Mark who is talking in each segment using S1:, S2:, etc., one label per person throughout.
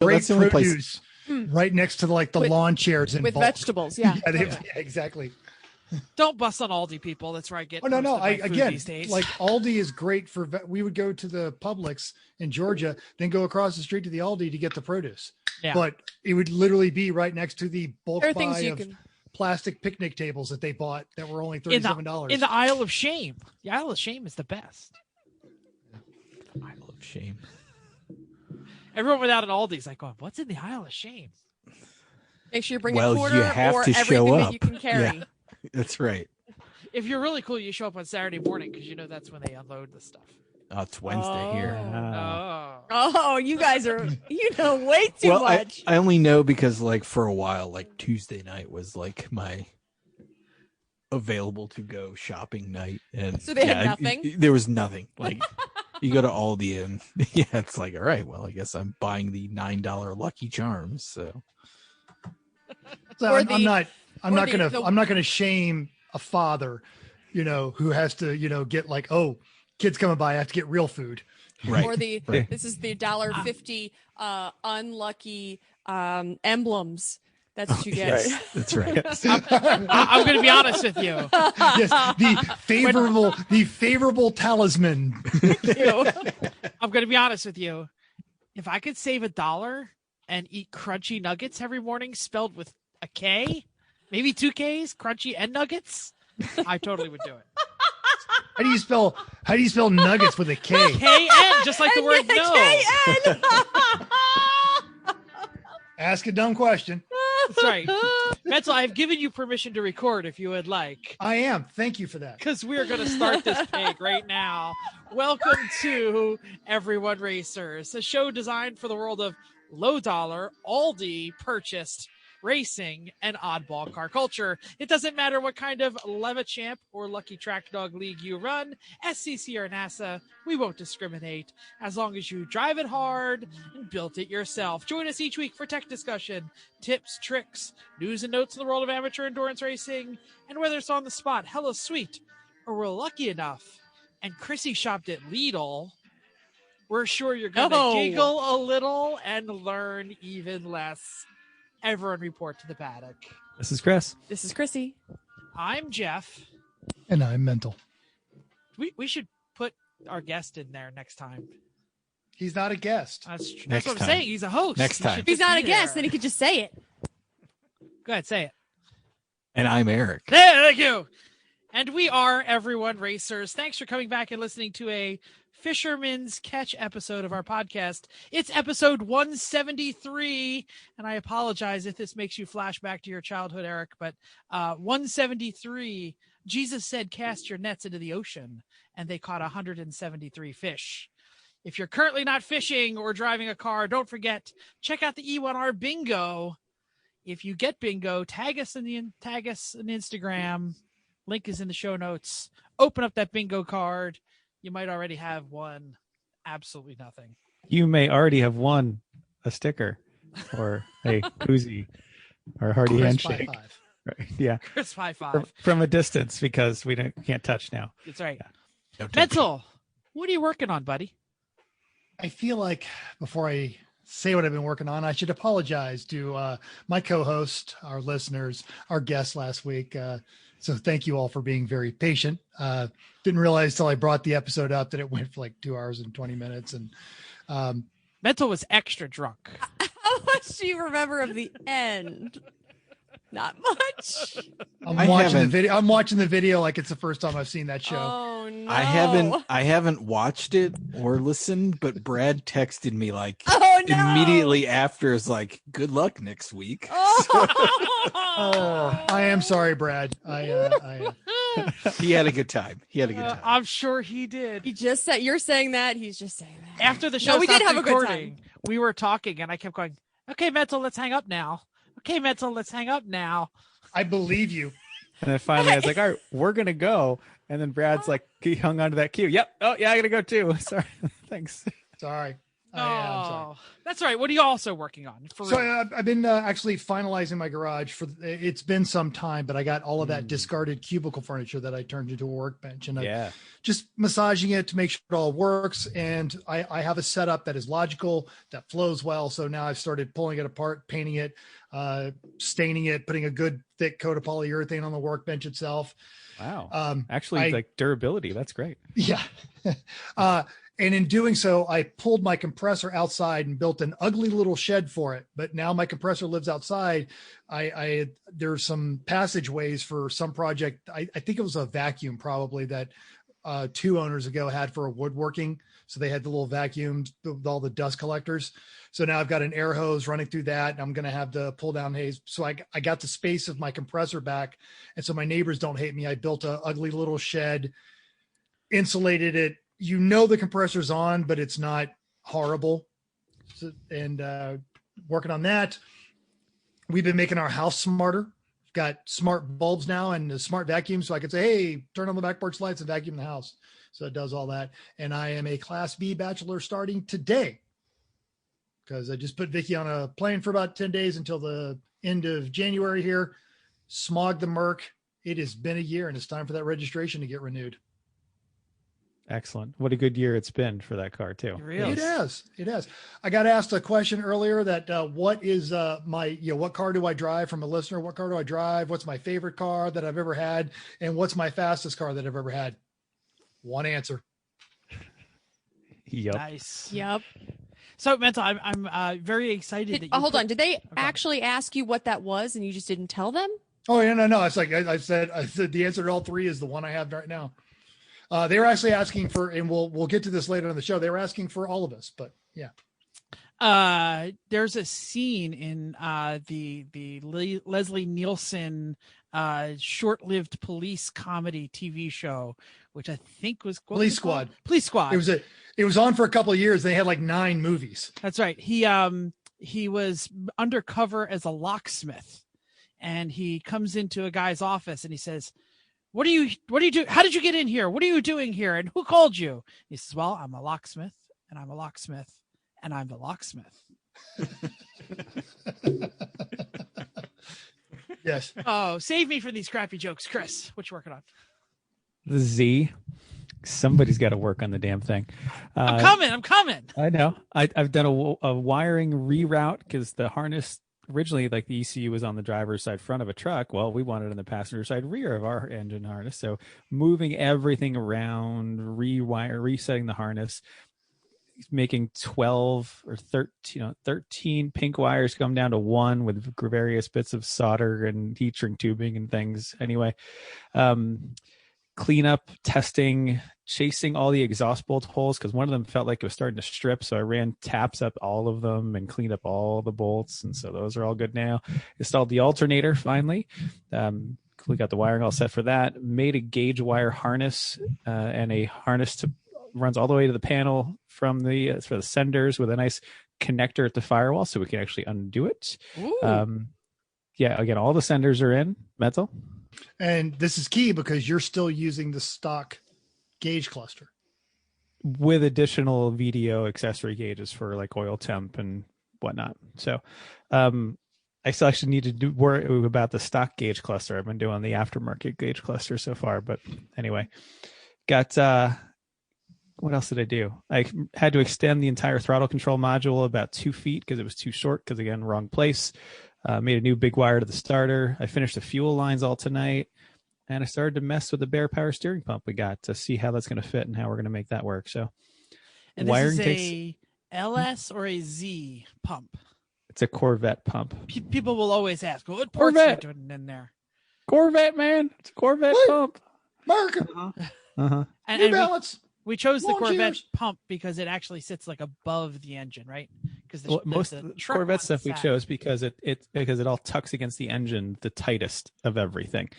S1: great produce right next to the lawn chairs and
S2: with vegetables. Yeah.
S1: Yeah, exactly.
S3: Don't bust on Aldi, people. That's where I get.
S1: Oh, no.
S3: These days.
S1: Like Aldi is great for, we would go to the Publix in Georgia, then go across the street to the Aldi to get the produce.
S3: Yeah.
S1: But it would literally be right next to the bulk
S2: There are
S1: buy
S2: things you
S1: of
S2: can.
S1: plastic picnic tables that they bought that were only $37.
S3: In the aisle of shame. The aisle of shame is the best.
S4: Aisle of shame.
S3: Everyone without an Aldi's like going, what's in the aisle of shame?
S2: Make sure you bring a
S4: Well,
S2: quarter
S4: you have
S2: or
S4: to
S2: everything
S4: show
S2: that
S4: up.
S2: you can carry.
S4: Yeah, that's right.
S3: If you're really cool, you show up on Saturday morning because you know that's when they unload the stuff.
S4: Oh, it's Wednesday here.
S2: Oh, you guys are, way too much.
S4: I only know because for a while, Tuesday night was my available to go shopping night. And
S2: So they had nothing?
S4: There was nothing. You go to Aldi and it's all right, well, I guess I'm buying the $9 Lucky Charms. So
S1: I'm not gonna shame a father, who has to, get kids coming by, I have to get real food.
S4: Right.
S2: Or this is the $1.50 unlucky emblems. That's what you get.
S4: Yes, that's right.
S3: I'm going to be honest with you.
S1: Yes, the favorable talisman.
S3: I'm going to be honest with you. If I could save $1 and eat crunchy nuggets every morning, spelled with a K, maybe 2 Ks, crunchy and nuggets, I totally would do it.
S1: How do you spell nuggets with a K?
S3: K-N, just like the word no.
S2: K-N.
S1: Ask a dumb question.
S3: That's right. Mental, I've given you permission to record if you would like.
S1: I am. Thank you for that.
S3: Because we're going to start this pig right now. Welcome to Everyone Racers, a show designed for the world of low dollar, Aldi purchased racing and oddball car culture. It doesn't matter what kind of Levachamp or Lucky Track Dog League you run, SCC or NASA, we won't discriminate as long as you drive it hard and built it yourself. Join us each week for tech discussion, tips, tricks, news and notes in the world of amateur endurance racing, and whether it's on the spot, hella sweet, or we're lucky enough and Chrissy shopped at Lidl, we're sure you're going to giggle a little and learn even less. Everyone report to the paddock.
S5: This is Chris.
S2: This is Chrissy.
S3: I'm Jeff.
S1: And I'm mental.
S3: We should put our guest in there next time.
S1: He's not a guest.
S3: That's
S4: Next
S3: what I'm
S4: time.
S3: saying. He's a host.
S4: Next time.
S2: If he's not a guest, then he could just say it.
S3: Go ahead, say it.
S4: And I'm Eric.
S3: Thank you. And we are Everyone Racers. Thanks for coming back and listening to a Fisherman's Catch episode of our podcast. It's episode 173, and I apologize if this makes you flash back to your childhood, Eric, but 173, Jesus said, cast your nets into the ocean, and they caught 173 fish. If you're currently not fishing or driving a car, don't forget, check out the E1R bingo. If you get bingo, tag us on Instagram. Link is in the show notes. Open up that bingo card. You might already have won absolutely nothing.
S5: You may already have won a sticker or a koozie or a hearty handshake.
S1: High five.
S5: Right. Yeah.
S3: Chris high five.
S5: From a distance because we can't touch now.
S3: That's right.
S4: No touch.
S3: Mental, what are you working on, buddy?
S1: I feel like before I say what I've been working on, I should apologize to my co-host, our listeners, our guests last week. So thank you all for being very patient. Didn't realize till I brought the episode up that it went for 2 hours and 20 minutes. And
S3: Mental was extra drunk.
S2: How much do you remember of the end? Not much.
S1: I'm watching the video like it's the first time I've seen that show.
S2: Oh no.
S4: I haven't watched it or listened, but Brad texted me
S2: Oh, no.
S4: immediately after, is good luck next week.
S1: Oh, I am sorry, Brad.
S4: He had a good time.
S3: I'm sure he did.
S2: He just said, you're saying that. He's just saying that.
S3: After the show
S2: we did
S3: stopped
S2: have a good
S3: recording,
S2: time.
S3: we were talking, and I kept going, okay, Mental, let's hang up now. Okay, Mental, let's hang up now.
S1: I believe you.
S5: And then finally I was like, all right, we're going to go. And then Brad's he hung onto that cue. Yep. Oh yeah, I got to go too. Sorry. Thanks.
S1: Sorry. I'm sorry.
S3: That's right. What are you also working on?
S1: So I've been actually finalizing my garage it's been some time, but I got all of that discarded cubicle furniture that I turned into a workbench, and I'm just massaging it to make sure it all works. And I have a setup that is logical, that flows well. So now I've started pulling it apart, painting it, staining it, putting a good thick coat of polyurethane on the workbench itself.
S5: Wow. Actually, like durability. That's great.
S1: Yeah. And in doing so, I pulled my compressor outside and built an ugly little shed for it. But now my compressor lives outside. There's some passageways for some project. I think it was a vacuum probably that 2 owners ago had for a woodworking. So they had the little vacuums with all the dust collectors. So now I've got an air hose running through that, and I'm going to have to pull down haze. So I got the space of my compressor back. And so my neighbors don't hate me. I built a ugly little shed, insulated it. You know, the compressor's on, but it's not horrible. So, and working on that. We've been making our house smarter. Got smart bulbs now and a smart vacuum. So I could say, hey, turn on the back porch lights and vacuum the house. So it does all that. And I am a Class B bachelor starting today, because I just put Vicky on a plane for about 10 days until the end of January here. Smog the Merc. It has been a year, and it's time for that registration to get renewed.
S5: Excellent. What a good year it's been for that car too.
S3: Really?
S1: It has. I got asked a question earlier that what is what car do I drive, from a listener? What car do I drive? What's my favorite car that I've ever had? And what's my fastest car that I've ever had? One answer.
S5: Yep.
S3: Nice.
S2: Yep.
S3: So, Mental, I'm very excited.
S2: Hold on. Did they actually ask you what that was and you just didn't tell them?
S1: Oh, yeah, no. It's like I said the answer to all three is the one I have right now. They were actually asking for, and we'll get to this later in the show. They were asking for all of us, but yeah.
S3: There's a scene in the Leslie Nielsen short-lived police comedy TV show, which I think was
S1: Police Squad.
S3: Police Squad.
S1: It was on for a couple of years. They had like 9 movies.
S3: That's right. He was undercover as a locksmith, and he comes into a guy's office and he says, What do you do? How did you get in here? What are you doing here? And who called you? He says, well, I'm a locksmith, and I'm a locksmith, and I'm the locksmith.
S1: Yes.
S3: Oh, save me from these crappy jokes, Chris. What you working on?
S5: The Z. Somebody's got to work on the damn thing.
S3: I'm coming.
S5: I know. I've done a wiring reroute because the harness originally, like the ECU was on the driver's side front of a truck. Well, we wanted it on the passenger side rear of our engine harness. So moving everything around, resetting the harness, making 12 or 13 pink wires come down to 1 with various bits of solder and heat shrink tubing and things. Anyway, cleanup, testing, chasing all the exhaust bolt holes because one of them felt like it was starting to strip. So I ran taps up all of them and cleaned up all the bolts. And so those are all good now. Installed the alternator finally. We got the wiring all set for that. Made a gauge wire harness and a harness to runs all the way to the panel for the senders with a nice connector at the firewall so we can actually undo it. Again, all the senders are in metal.
S1: And this is key because you're still using the stock gauge cluster
S5: with additional VDO accessory gauges for like oil temp and whatnot. So I still actually need to worry about the stock gauge cluster. I've been doing the aftermarket gauge cluster so far, but anyway, got what else did I do? I had to extend the entire throttle control module about 2 feet because it was too short because, again, wrong place. Made a new big wire to the starter. I finished the fuel lines all tonight. And I started to mess with the bare power steering pump we got to see how that's going to fit and how we're going to make that work. So,
S3: and wiring this is a LS or a Z pump?
S5: It's a Corvette pump.
S3: People will always ask, what ports are you doing in there?
S5: Corvette, man. It's a Corvette pump.
S1: America.
S3: And
S1: New Balance.
S3: We chose the Corvette
S1: cheers.
S3: pump because it actually sits like above the engine, right? Because
S5: most of the Corvette stuff we chose because it all tucks against the engine the tightest of everything.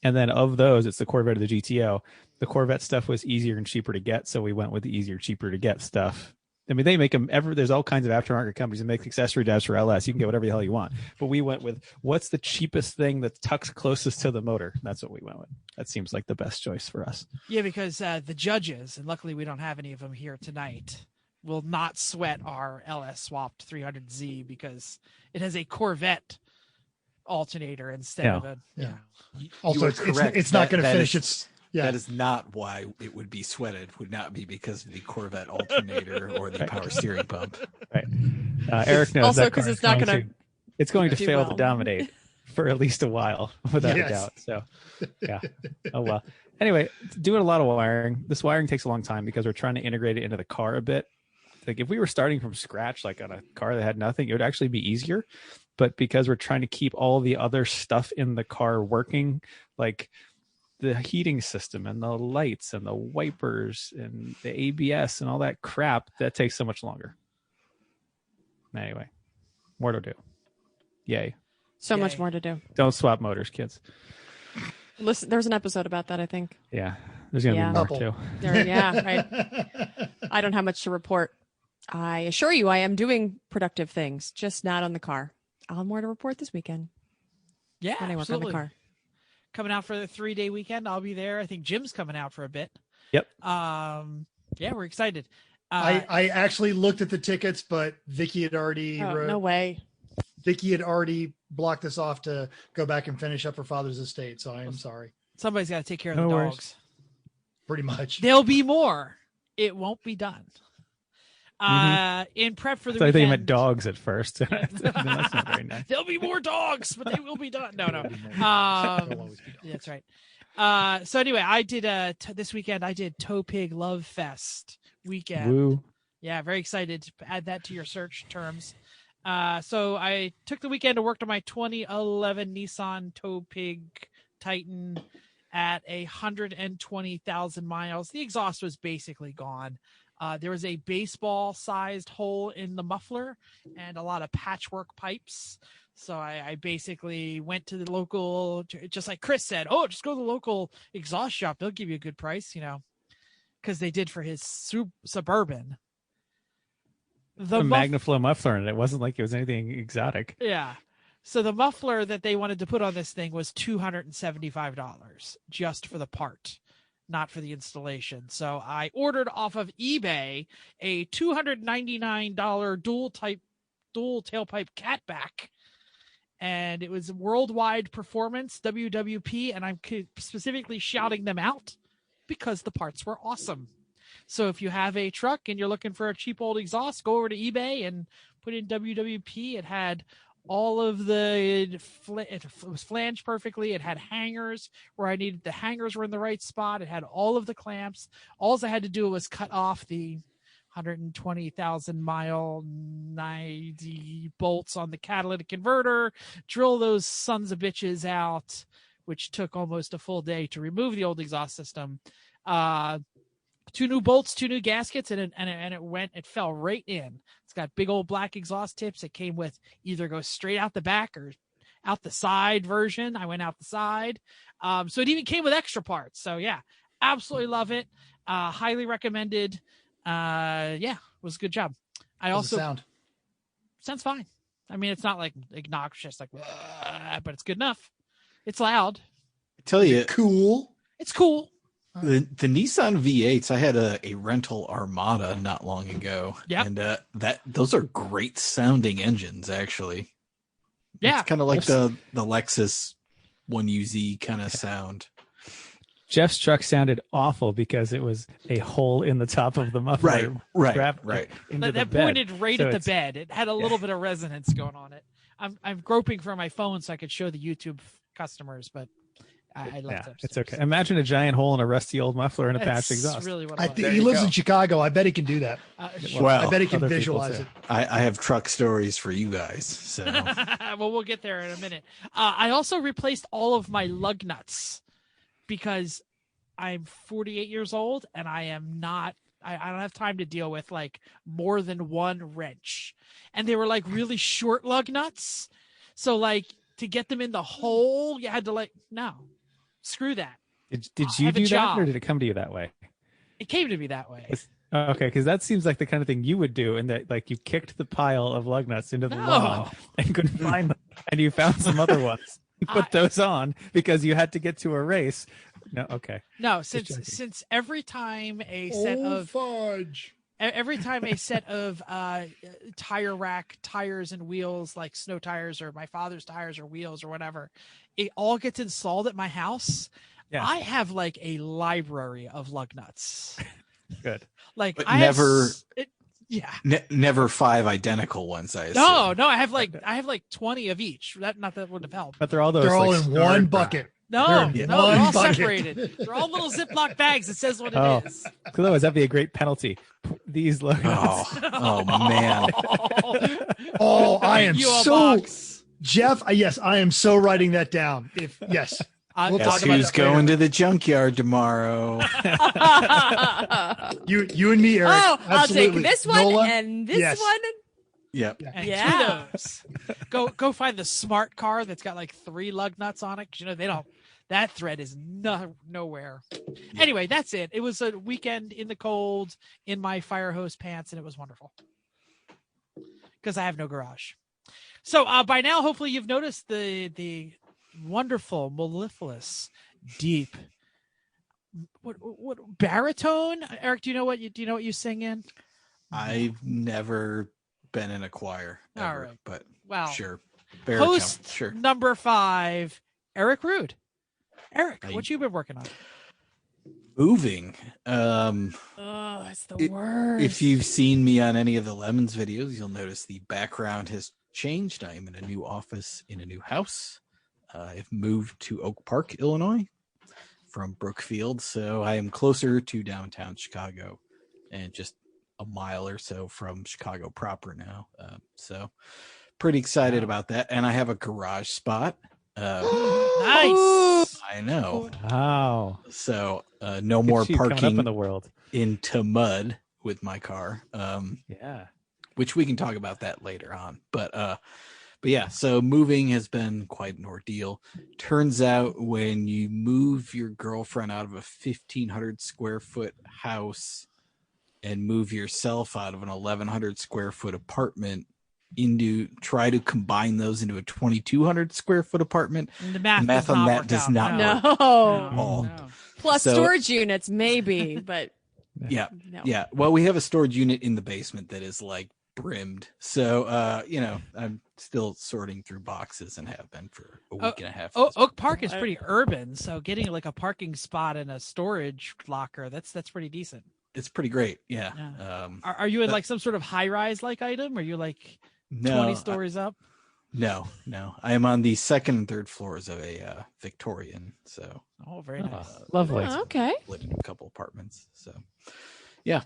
S5: And then of those, it's the Corvette or the GTO. The Corvette stuff was easier and cheaper to get, so we went with the easier, cheaper to get stuff. I mean, they make them there's all kinds of aftermarket companies that make accessory dabs for LS. You can get whatever the hell you want. But we went with what's the cheapest thing that tucks closest to the motor. That's what we went with. That seems like the best choice for us.
S3: Yeah, because the judges, and luckily we don't have any of them here tonight, will not sweat our LS swapped 300Z because it has a Corvette alternator instead of a.
S1: Yeah.
S4: You
S1: Also,
S4: are
S1: it's
S4: correct.
S1: not going to
S4: That
S1: finish
S4: is-
S1: its. Yeah.
S4: That is not why it would be sweated. Would not be because of the Corvette alternator or the power steering pump.
S5: Right. Eric knows
S2: Also
S5: that
S2: 'cause
S5: car
S2: it's
S5: is
S2: not
S5: going
S2: gonna
S5: to- it's going to
S2: do
S5: fail
S2: well.
S5: to dominate for at least a while, without
S1: Yes.
S5: a doubt. So, yeah. Oh well. Anyway, doing a lot of wiring. This wiring takes a long time because we're trying to integrate it into the car a bit. Like if we were starting from scratch, like on a car that had nothing, it would actually be easier. But because we're trying to keep all the other stuff in the car working, like the heating system and the lights and the wipers and the ABS and all that crap, that takes so much longer. Anyway, more to do. Yay.
S2: So
S3: Yay.
S2: much more to do.
S5: Don't swap motors, kids.
S2: Listen, there's an episode about that, I think.
S5: Yeah. There's going to
S2: Yeah.
S5: be more
S1: Couple.
S5: too.
S2: There, yeah, right. I don't have much to report. I assure you I am doing productive things, just not on the car. I'll have more to report this weekend
S3: Yeah,
S2: when I work
S3: absolutely.
S2: on the car.
S3: Coming out for the 3-day weekend. I'll be there. I think Jim's coming out for a bit.
S5: Yep.
S3: Yeah, we're excited.
S1: I actually looked at the tickets, but Vicky had already
S2: Oh, no way.
S1: Vicky had already blocked us off to go back and finish up her father's estate. So I am sorry.
S3: Somebody's got to take care of
S5: No
S3: the
S5: worries.
S3: dogs.
S1: Pretty much.
S3: There'll be more. It won't be done. In prep for the
S5: I thought you
S3: weekend.
S5: meant dogs at first. No, that's not very nice.
S3: There'll be more dogs, but they will be done. No.
S1: There'll always be dogs.
S3: That's right. So anyway, I did this weekend. I did Toe Pig Love Fest weekend.
S5: Woo.
S3: Yeah, very excited to add that to your search terms. So I took the weekend to work on my 2011 Nissan Toe Pig Titan at 120,000 miles. The exhaust was basically gone. There was a baseball-sized hole in the muffler and a lot of patchwork pipes. So I basically went to the local, just like Chris said, just go to the local exhaust shop. They'll give you a good price, because they did for his Suburban.
S5: The Magnaflow muffler, and it wasn't like it was anything exotic.
S3: Yeah. So the muffler that they wanted to put on this thing was $275 just for the part, not for the installation. So I ordered off of eBay a $299 dual tailpipe catback, and it was worldwide performance, WWP, and I'm specifically shouting them out because the parts were awesome. So if you have a truck and you're looking for a cheap old exhaust, go over to eBay and put in WWP. It had all of it was flanged perfectly. It had hangers where I needed the hangers were in the right spot. It had all of the clamps. All I had to do was cut off the 120,000 mile 90 bolts on the catalytic converter, drill those sons of bitches out, which took almost a full day to remove the old exhaust system. 2 new bolts, 2 new gaskets, and it fell right in. It's got big old black exhaust tips. It came with either go straight out the back or out the side version. I went out the side. So it even came with extra parts. So yeah, absolutely love it. Highly recommended. It was a good job.
S1: How's it
S3: Sounds fine. I mean, it's not like obnoxious, but it's good enough. It's loud.
S4: I tell you,
S1: cool.
S3: It's cool.
S4: the Nissan V8s, I had a rental Armada not long ago.
S3: Yeah.
S4: And those are great sounding engines, actually.
S3: Yeah.
S4: It's kind of like the Lexus 1UZ kind of sound.
S5: Jeff's truck sounded awful because it was a hole in the top of the muffler.
S4: Right.
S5: Into the
S3: That
S5: bed.
S3: pointed right
S5: So
S3: at the
S5: it's-
S3: bed. It had a little bit of resonance going on it. I'm groping for my phone so I could show the YouTube customers, but I left it.
S5: It's okay. Imagine a giant hole in a rusty old muffler and a patched
S3: That's
S5: exhaust.
S3: really what
S1: I
S3: it was.
S1: think
S4: There
S1: he
S4: you
S1: lives
S4: go.
S1: in Chicago. I bet he can do that.
S3: Sure.
S4: Well,
S1: I bet he can
S5: other people
S1: visualize
S5: too.
S1: it.
S4: I have truck stories for you guys. So
S3: Well, we'll get there in a minute. I also replaced all of my lug nuts because I'm 48 years old and I am not. I don't have time to deal with like more than one wrench, and they were like really short lug nuts. So like to get them in the hole, you had to no, screw that.
S5: Did
S3: I
S5: you
S3: have a
S5: do that,
S3: job.
S5: or did it come to you that way?
S3: It came to me that way.
S5: Okay, because that seems like the kind of thing you would do, and that like you kicked the pile of lug nuts into the
S3: No.
S5: lawn and couldn't find them, and you found some other ones. You put those on because you had to get to a race. No, okay.
S3: No,
S5: joking.
S3: since every time a set of
S1: fudge.
S3: every time a set of tire rack tires and wheels, like snow tires or my father's tires or wheels or whatever, it all gets installed at my house.
S5: Yeah.
S3: I have like a library of lug nuts.
S5: Good.
S3: Like
S4: But
S3: I
S4: never-
S3: yeah.
S4: Never 5 identical ones. I assume.
S3: No, I have like 20 of each. Not that would have helped.
S5: But they're all those.
S1: They're all
S5: like,
S1: in
S5: stirred
S1: one
S5: fry.
S1: bucket.
S3: No,
S1: They're in
S3: no, they're
S1: one
S3: all
S1: bucket.
S3: separated. They're all little Ziploc bags. It says what
S5: Oh.
S3: it is.
S5: Otherwise, that'd be a great penalty. These lug nuts.
S4: Oh man.
S1: Oh, I am
S3: You a
S1: so
S3: box.
S1: Jeff. Yes, I am so writing that down. Yes,
S3: I'll
S1: We'll
S3: talk
S4: Guess
S1: about
S4: who's
S1: that later.
S4: going to the junkyard tomorrow?
S1: you and me, Eric.
S2: Oh, I'll take
S1: Absolutely.
S2: this one
S1: Nola?
S2: and this
S1: Yes.
S2: one.
S4: Yep.
S3: And
S2: Yeah.
S3: kudos. Go find the smart car that's got like 3 lug nuts on it. 'Cause, you know, they don't. That thread is nowhere. Anyway, that's it. It was a weekend in the cold in my fire hose pants, and it was wonderful because I have no garage. So by now, hopefully, you've noticed the wonderful, mellifluous, deep, what baritone? Eric, do you know what you sing in?
S4: I've never been in a choir
S3: All
S4: ever,
S3: right.
S4: but
S3: Wow.
S4: sure. Baritone,
S3: Host
S4: sure.
S3: number 5, Eric Rood. Eric,
S4: Hey.
S3: what you been working on?
S4: Moving.
S2: Oh, it's the worst.
S4: If you've seen me on any of the Lemons videos, you'll notice the background has changed. I am in a new office in a new house. I've moved to Oak Park, Illinois from Brookfield, so I am closer to downtown Chicago and just a mile or so from Chicago proper now. So pretty excited about that. And I have a garage spot.
S3: Nice.
S4: I know.
S5: Wow.
S4: So no more
S5: She's coming up
S4: parking
S5: in the world.
S4: into mud with my car.
S5: Yeah.
S4: Which we can talk about that later on. But yeah, so moving has been quite an ordeal. Turns out when you move your girlfriend out of a 1,500 square foot house and move yourself out of an 1,100 square foot apartment try to combine those into a 2,200 square foot apartment,
S3: The math,
S4: math on that does not
S2: no.
S4: work.
S5: Oh.
S3: No.
S2: Plus
S4: So-
S2: storage units, maybe, but
S4: Yeah.
S2: no.
S4: Yeah. Well, we have a storage unit in the basement that is like brimmed. So, I'm still sorting through boxes and have been for a week and a half.
S3: Oak Park is pretty urban, so getting like a parking spot and a storage locker, that's pretty decent.
S4: It's pretty great. Yeah.
S3: Yeah. Are you in like some sort of high rise like item? Are you like 20 stories up?
S4: No. I am on the second and third floors of a Victorian. So
S3: Oh, very nice.
S5: Lovely.
S2: Oh, okay.
S4: split in a couple apartments. So yeah,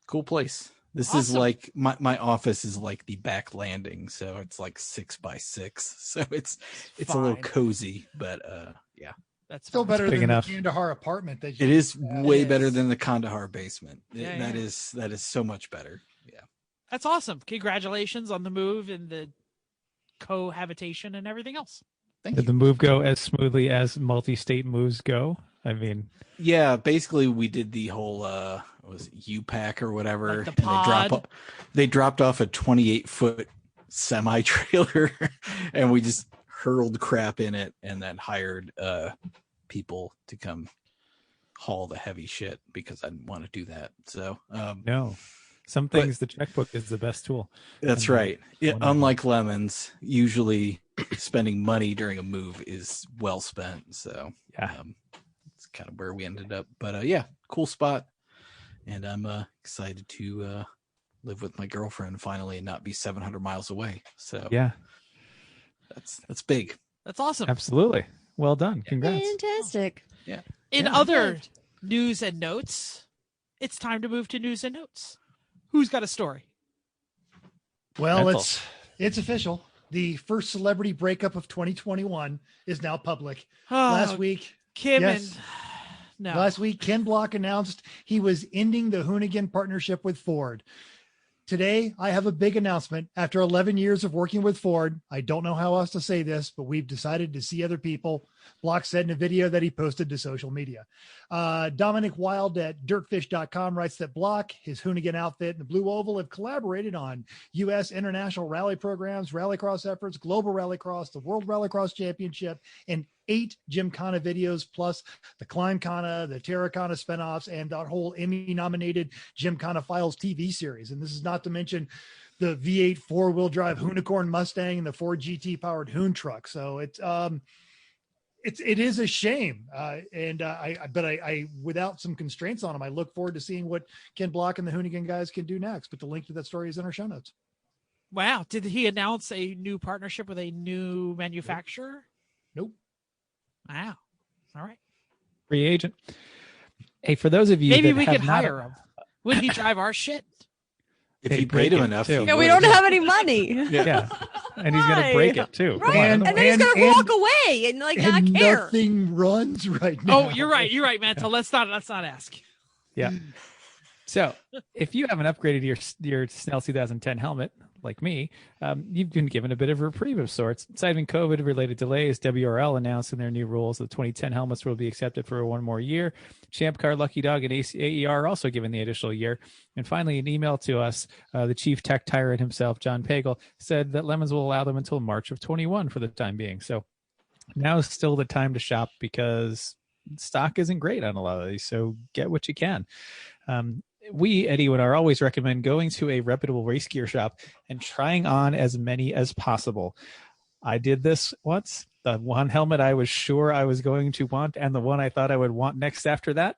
S4: cool place. This is
S3: Awesome.
S4: like my office is like the back landing. So it's like 6 by 6. So it's a little
S3: Fine.
S4: cozy, but yeah,
S3: That's
S1: Still
S3: fine.
S1: better
S5: big
S1: than
S5: enough.
S1: the Kandahar apartment that you
S4: it is way
S3: is.
S4: better than the Kandahar basement.
S3: Yeah,
S4: That
S3: yeah.
S4: is so much better. Yeah.
S3: That's awesome. Congratulations on the move and the cohabitation and everything else.
S4: Thank
S5: Did
S4: you.
S5: the move go as smoothly as multi-state moves go? I mean,
S4: Yeah, basically we did the whole what was it, U-Pack or whatever.
S3: Like the pod.
S4: They dropped off a 28-foot semi trailer and we just hurled crap in it and then hired people to come haul the heavy shit because I didn't want to do that. So
S5: no. Some
S4: But-
S5: things the checkbook is the best tool.
S4: that's
S5: And
S4: right. Yeah,
S5: one of them.
S4: unlike Lemons, usually spending money during a move is well spent. So
S5: Yeah.
S4: it's kind of where we ended up. But yeah, cool spot. And I'm excited to live with my girlfriend finally and not be 700 miles away. So
S5: Yeah,
S4: that's big.
S3: That's awesome.
S5: absolutely. Well done. Congrats.
S2: Fantastic.
S3: In
S4: Yeah.
S3: other news and notes, it's time to move to news and notes. Who's got a story?
S1: Well,
S5: Mental.
S1: it's official. The first celebrity breakup of 2021 is now public.
S3: Oh,
S1: Last week,
S3: Kim
S1: yes.
S3: and no.
S1: Last week, Ken Block announced he was ending the Hoonigan partnership with Ford. Today, I have a big announcement. After 11 years of working with Ford, I don't know how else to say this, but we've decided to see other people. Block said in a video that he posted to social media. Dominic Wild at dirtfish.com writes that Block, his Hoonigan outfit, and the Blue Oval have collaborated on U.S. international rally programs, rallycross efforts, global rallycross, the World Rallycross Championship, and 8 Gymkhana videos, plus the Climbkhana, the Terrakhana spinoffs, and that whole Emmy-nominated Gymkhana Files TV series. And this is not to mention the V8 four-wheel drive Hoonicorn Mustang and the Ford GT powered Hoon truck. So it is a shame. But I, without some constraints on them, I look forward to seeing what Ken Block and the Hoonigan guys can do next. But the link to that story is in our show notes.
S3: Wow. Did he announce a new partnership with a new manufacturer?
S1: Nope.
S3: Wow. All right.
S5: Free agent. Hey, for those of you,
S3: maybe
S5: that
S3: we
S5: have
S3: could
S5: not-
S3: hire him. Would he drive our shit?
S4: If
S5: Hey,
S4: you paid him
S5: break it,
S4: enough,
S5: too.
S4: he
S2: Yeah, we
S4: would.
S2: don't have any money.
S5: Yeah, and he's gonna break it too. Come
S2: Right.
S5: on.
S2: And then he's
S1: And-
S2: gonna walk away and like not
S1: And
S2: care.
S1: nothing runs right now.
S3: Oh, you're right. You're right, Mantle. Let's not ask.
S5: Yeah. So if you haven't upgraded your Snell 2010 helmet, like me, you've been given a bit of a reprieve of sorts. Citing COVID-related delays, WRL announced in their new rules that 2010 helmets will be accepted for one more year. Champ Car, Lucky Dog, and AER are also given the additional year. And finally, an email to us, the chief tech tyrant himself, John Pagel, said that Lemons will allow them until March of 21 for the time being. So now is still the time to shop because stock isn't great on a lot of these. So get what you can. We at E1R always recommend going to a reputable race gear shop and trying on as many as possible. I did this once. The one helmet I was sure I was going to want and the one I thought I would want next after that,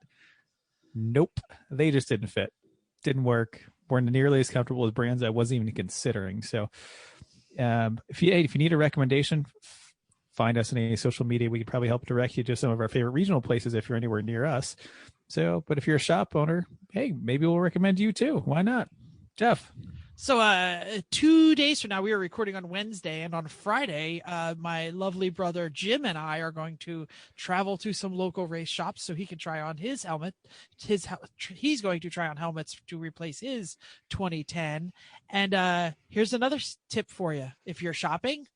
S5: nope. They just didn't fit. Didn't work. Weren't nearly as comfortable as brands I wasn't even considering. So if you need a recommendation, find us on any social media. We could probably help direct you to some of our favorite regional places if you're anywhere near us. So, but if you're a shop owner, hey, maybe we'll recommend you too. Why not? Jeff.
S3: So 2 days from now, we are recording on Wednesday, and on Friday, my lovely brother Jim and I are going to travel to some local race shops so he can try on his helmet. He's going to try on helmets to replace his 2010. And here's another tip for you. If you're shopping,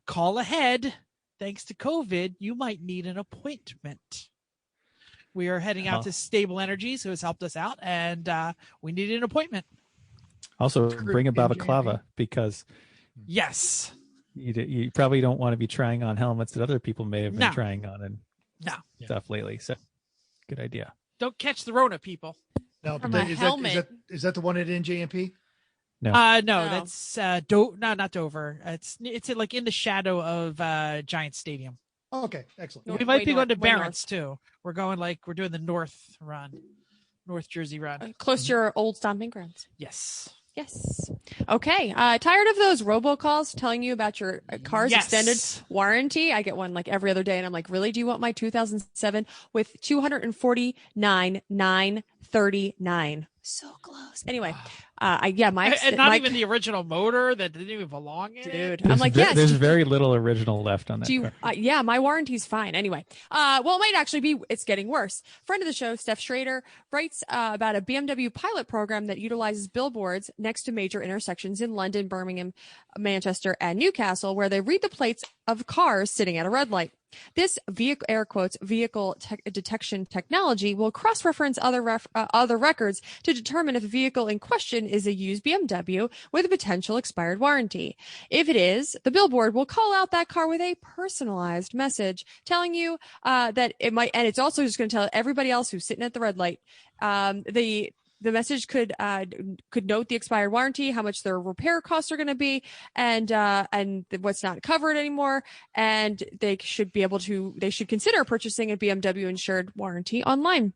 S3: call ahead. Thanks to COVID, you might need an appointment. We are heading out to Stable Energies, who has helped us out, and we need an appointment.
S5: Also, bring a balaclava because
S3: yes,
S5: you probably don't want to be trying on helmets that other people may have been
S3: No.
S5: trying on and
S3: No.
S5: stuff lately. So, good idea.
S3: Don't catch the Rona, people.
S1: No,
S2: From
S1: but
S2: a
S1: is
S2: helmet.
S1: that the one at NJMP?
S5: No.
S3: No,
S2: No.
S3: that's not Dover. It's like in the shadow of Giant Stadium.
S1: Oh, okay, excellent.
S2: No.
S3: We might
S2: Way
S3: be going to
S2: north, way north.
S3: Barrett's too. We're doing the North Jersey run.
S2: Close to your old stomping grounds.
S3: Yes.
S2: Yes. Okay. Tired of those robocalls telling you about your car's
S3: Yes.
S2: extended warranty? I get one like every other day, and I'm like, really? Do you want my 2007 with 249,939? So close. Anyway, my
S3: And not
S2: my,
S3: even the original motor that didn't even belong in it.
S2: dude. I'm like, yes.
S5: There's very little original left on that.
S2: Do you,
S5: car.
S2: yeah, my warranty's fine. Anyway, well, it might actually be, it's getting worse. Friend of the show, Steph Schrader, writes about a BMW pilot program that utilizes billboards next to major intersections in London, Birmingham, Manchester, and Newcastle, where they read the plates of cars sitting at a red light. This vehicle, air quotes, vehicle detection technology will cross-reference other records to determine if the vehicle in question is a used BMW with a potential expired warranty. If it is, the billboard will call out that car with a personalized message telling you that it might, and it's also just going to tell everybody else who's sitting at the red light. The message could note the expired warranty, how much their repair costs are going to be, and what's not covered anymore. And they should consider purchasing a BMW insured warranty online.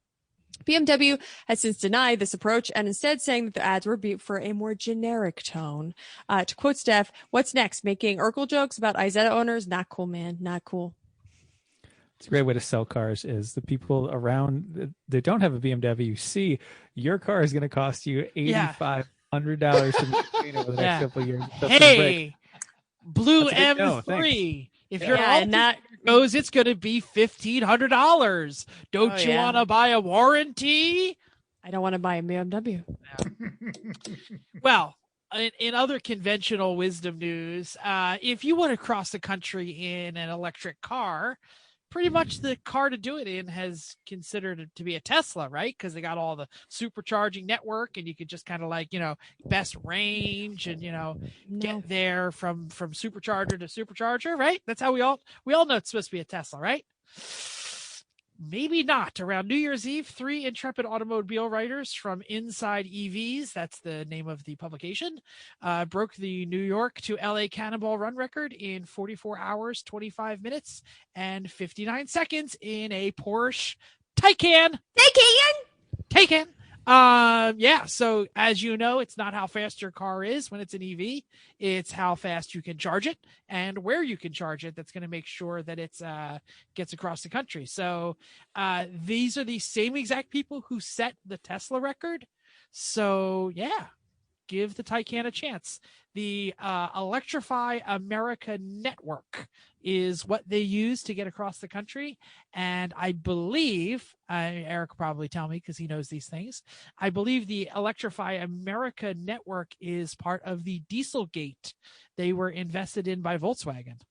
S2: BMW has since denied this approach and instead saying that the ads were for a more generic tone. To quote Steph, what's next? Making Urkel jokes about Isetta owners? Not cool, man. Not cool.
S5: It's a great way to sell cars is the people around that don't have a BMW see your car is going to cost you $8,500 to maintain over the next couple of years.
S3: Hey, Blue
S5: That's a big no,
S3: M3. If
S5: Yeah.
S3: your
S2: Yeah, and that
S3: goes, it's going to be $1,500. Don't
S2: Oh,
S3: you
S2: yeah.
S3: want to buy a warranty?
S2: I don't want to buy a BMW.
S3: Well, in other conventional wisdom news, if you want to cross the country in an electric car, pretty much the car to do it in has considered it to be a Tesla, right? Because they got all the supercharging network, and you could just kind of like, best range and
S2: No.
S3: get there from supercharger to supercharger, right? That's how we all know it's supposed to be a Tesla, right? Maybe not. Around New Year's Eve, 3 intrepid automobile writers from Inside EVs, that's the name of the publication, broke the New York to LA Cannonball run record in 44 hours, 25 minutes, and 59 seconds in a Porsche Taycan. Taycan. Yeah. So as you know, it's not how fast your car is when it's an EV. It's how fast you can charge it and where you can charge it. That's going to make sure that it's gets across the country. So these are the same exact people who set the Tesla record. So yeah, give the Taycan a chance. The Electrify America Network is what they use to get across the country. And I believe, Eric will probably tell me because he knows these things, I believe the Electrify America Network is part of the Dieselgate. They were invested in by Volkswagen.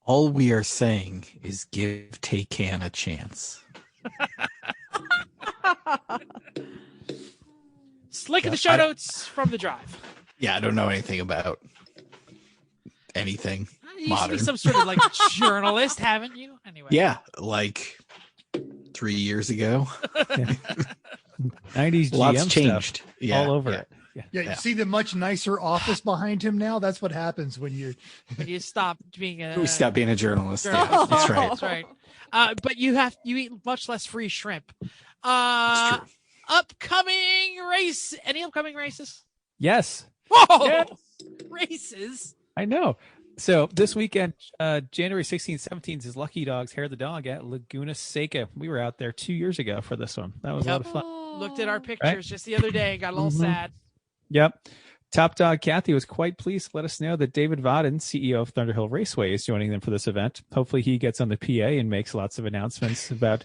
S4: All we are saying is give Taycan a chance.
S3: Slick in the show notes from the drive.
S4: Yeah, I don't know anything about anything
S3: You used
S4: modern.
S3: to be some sort of like journalist, haven't you? Anyway.
S4: Yeah, like 3 years ago.
S5: 90s
S4: Lots
S5: GM
S4: changed.
S5: stuff
S4: Yeah,
S5: all over
S4: yeah.
S5: it. Yeah.
S1: Yeah, you see the much nicer office behind him now. That's what happens when you.
S3: When you stop being a
S4: We stopped being a journalist. Yeah,
S3: journalist.
S4: that's right.
S3: That's right. But you eat much less free shrimp.
S4: That's true.
S3: Upcoming race. Any upcoming races?
S5: Yes,
S3: Whoa!
S5: Yes.
S3: Races.
S5: I know. So this weekend, January 16th, 17th is Lucky Dog's Hair of the Dog at Laguna Seca. We were out there 2 years ago for this one. That was a lot of fun.
S3: Looked at our pictures just the other day. Got a little sad.
S5: Yep. Top Dog Kathy was quite pleased to let us know that David Vodden, CEO of Thunderhill Raceway, is joining them for this event. Hopefully he gets on the PA and makes lots of announcements about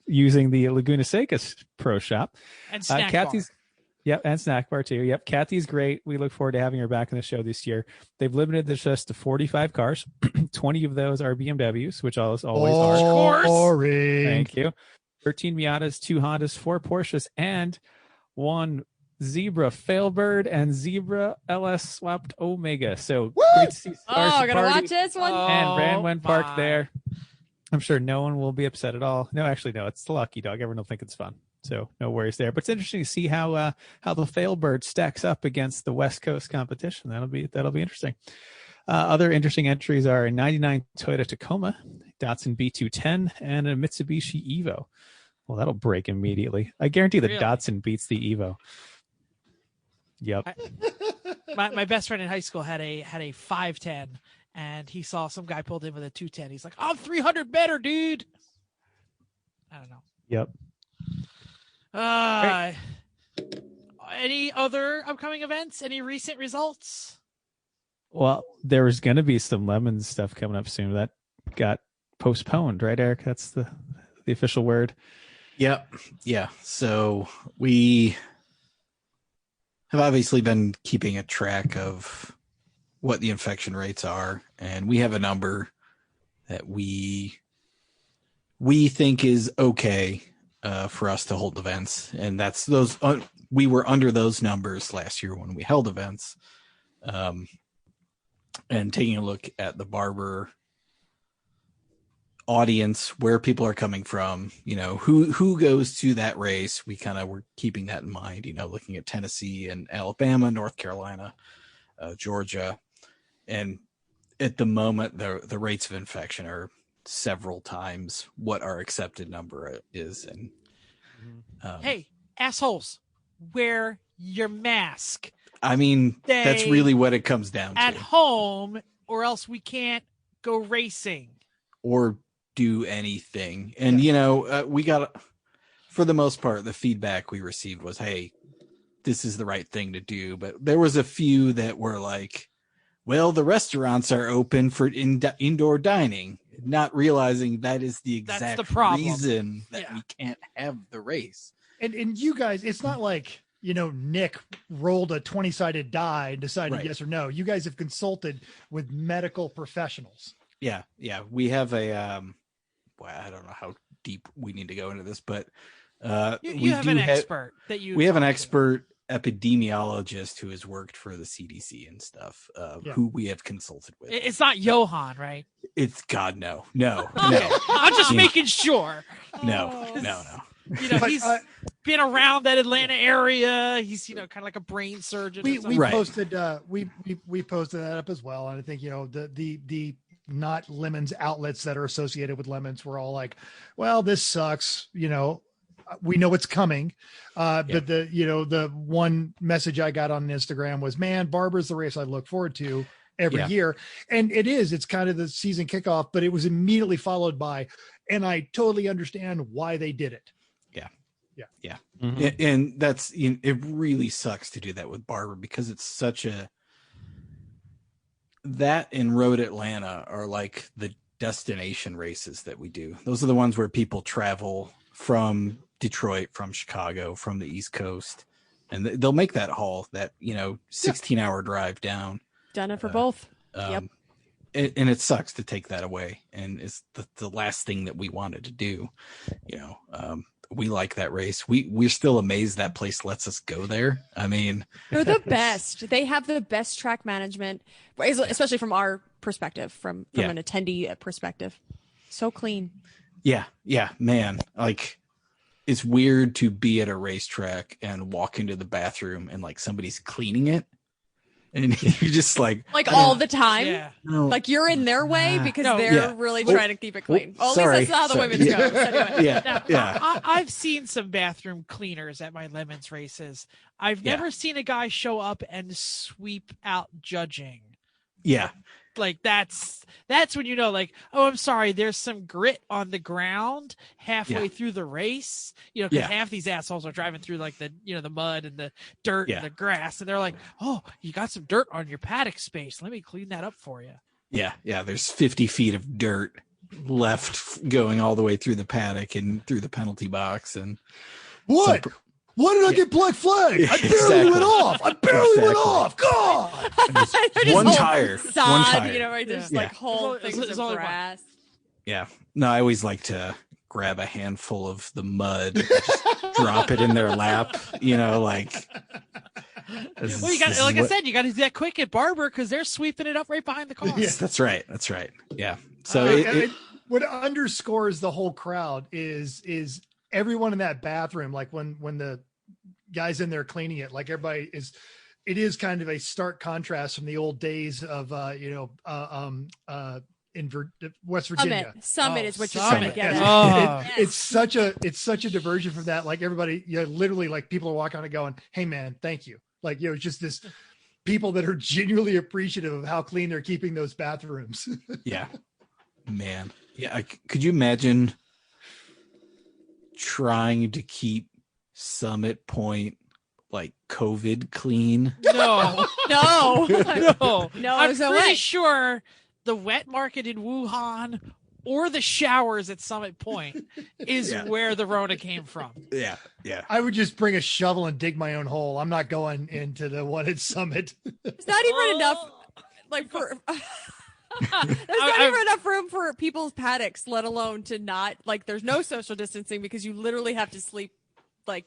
S5: using the Laguna Seca Pro Shop.
S3: And snack
S5: Kathy's
S3: bar.
S5: Yep, and snack bar too. Yep, Kathy's great. We look forward to having her back on the show this year. They've limited this just to 45 cars. 20 of those are BMWs, which always are.
S1: Boring.
S5: Thank you. 13 Miatas, 2 Hondas, 4 Porsches, and 1 Zebra Failbird and Zebra LS swapped Omega. So great to see
S2: I gotta watch this one.
S5: and Brandwen Park
S3: my.
S5: there. I'm sure no one will be upset at all. No, actually, no. It's the Lucky Dog. Everyone will think it's fun. So no worries there. But it's interesting to see how the Failbird stacks up against the West Coast competition. That'll be interesting. Other interesting entries are a 99 Toyota Tacoma, Datsun B210, and a Mitsubishi Evo. Well, that'll break immediately. I guarantee the
S3: Really?
S5: Datsun beats the Evo. Yep.
S3: My best friend in high school had a 510, and he saw some guy pulled in with a 210. He's like, "I'm 300 better, dude." I don't know.
S5: Yep.
S3: Any other upcoming events? Any recent results?
S5: Well, there was going to be some Lemons stuff coming up soon. That got postponed, right, Eric? That's the official word.
S4: Yep. Yeah. So we have obviously been keeping a track of what the infection rates are, and we have a number that we think is okay for us to hold events, and that's those. We were under those numbers last year when we held events, and taking a look at the barber audience, where people are coming from, who goes to that race. We kind of were keeping that in mind, looking at Tennessee and Alabama, North Carolina, Georgia, and at the moment the rates of infection are several times what our accepted number is. And
S3: Hey, assholes, wear your mask
S4: I mean, that's really what it comes down
S3: at
S4: to.
S3: home, or else we can't go racing.
S4: Or do anything. And, we got, for the most part, the feedback we received was, hey, this is the right thing to do. But there was a few that were like, well, the restaurants are open for indoor dining, not realizing that is the exact
S3: the problem.
S4: reason that we can't have the race.
S1: And you guys, it's not like, Nick rolled a 20-sided die and decided
S4: Right.
S1: yes or no. You guys have consulted with medical professionals.
S4: Yeah. We have a well, I don't know how deep we need to go into this, but
S3: You have an expert that you.
S4: We have an expert epidemiologist who has worked for the CDC and stuff, who we have consulted with.
S3: It's not Johan, right?
S4: It's God, no.
S3: I'm just making sure.
S4: No.
S3: You know, he's been around that Atlanta area. He's, kind of like a brain surgeon.
S1: We
S4: Right.
S1: posted we posted that up as well, and I think the not lemons outlets that are associated with lemons were all like, well, this sucks. We know it's coming, but the one message I got on Instagram was, man, Barber's the race I look forward to every year, and it's kind of the season kickoff, but it was immediately followed by, and I totally understand why they did it.
S4: Yeah.
S5: Mm-hmm.
S4: And that's, it really sucks to do that with Barber, because it's such that and Road Atlanta are like the destination races that we do. Those are the ones where people travel from Detroit, from Chicago, from the East Coast, and they'll make that haul, that 16-hour drive down.
S2: Done it for both. Yep.
S4: And it sucks to take that away, and it's the last thing that we wanted to do. We like that race. We're still amazed that place lets us go there. I mean,
S2: they're the best. They have the best track management, especially from our perspective, from an attendee perspective. So clean. Yeah,
S4: man. Like, it's weird to be at a racetrack and walk into the bathroom and like somebody's cleaning it, and you're just like
S2: all the time.
S3: Yeah.
S4: No,
S2: like you're in their way because they're really trying to keep it clean. At least that's how the women's go. Anyway.
S3: I've seen some bathroom cleaners at my lemons races. I've never seen a guy show up and sweep out judging.
S4: Yeah.
S3: Like that's when like, oh, I'm sorry, there's some grit on the ground halfway through the race, because half these assholes are driving through like the the mud and the dirt and the grass, and they're like, oh, you got some dirt on your paddock space, let me clean that up for you.
S4: There's 50 feet of dirt left going all the way through the paddock and through the penalty box. And
S1: what? Why did I get black flag? I barely went off. God.
S4: One tire.
S2: Right? There's like whole things of grass.
S4: Yeah. No, I always like to grab a handful of the mud, just drop it in their lap, like.
S3: Well, you got, like I said, you got to do that quick at Barber because they're sweeping it up right behind the car.
S4: Yes, that's right. Yeah. So
S1: what underscores the whole crowd is everyone in that bathroom, like when the guys in there cleaning it, like everybody is, it is kind of a stark contrast from the old days of in West Virginia.
S2: Summit is what you're
S3: Summit.
S2: trying to get
S3: at.
S1: It's such a diversion from that. Like everybody, literally, like people are walking on and going, "Hey man, thank you." Like, just this people that are genuinely appreciative of how clean they're keeping those bathrooms.
S4: Yeah, man. Yeah. Could you imagine trying to keep Summit Point like COVID clean?
S3: No. I'm
S2: there's no
S3: pretty
S2: way.
S3: sure the wet market in Wuhan or the showers at Summit Point is where the Rona came from.
S4: Yeah.
S1: I would just bring a shovel and dig my own hole. I'm not going into the one at Summit.
S2: It's not even enough, like for. There's not even enough room for people's paddocks, let alone to not like. There's no social distancing because you literally have to sleep like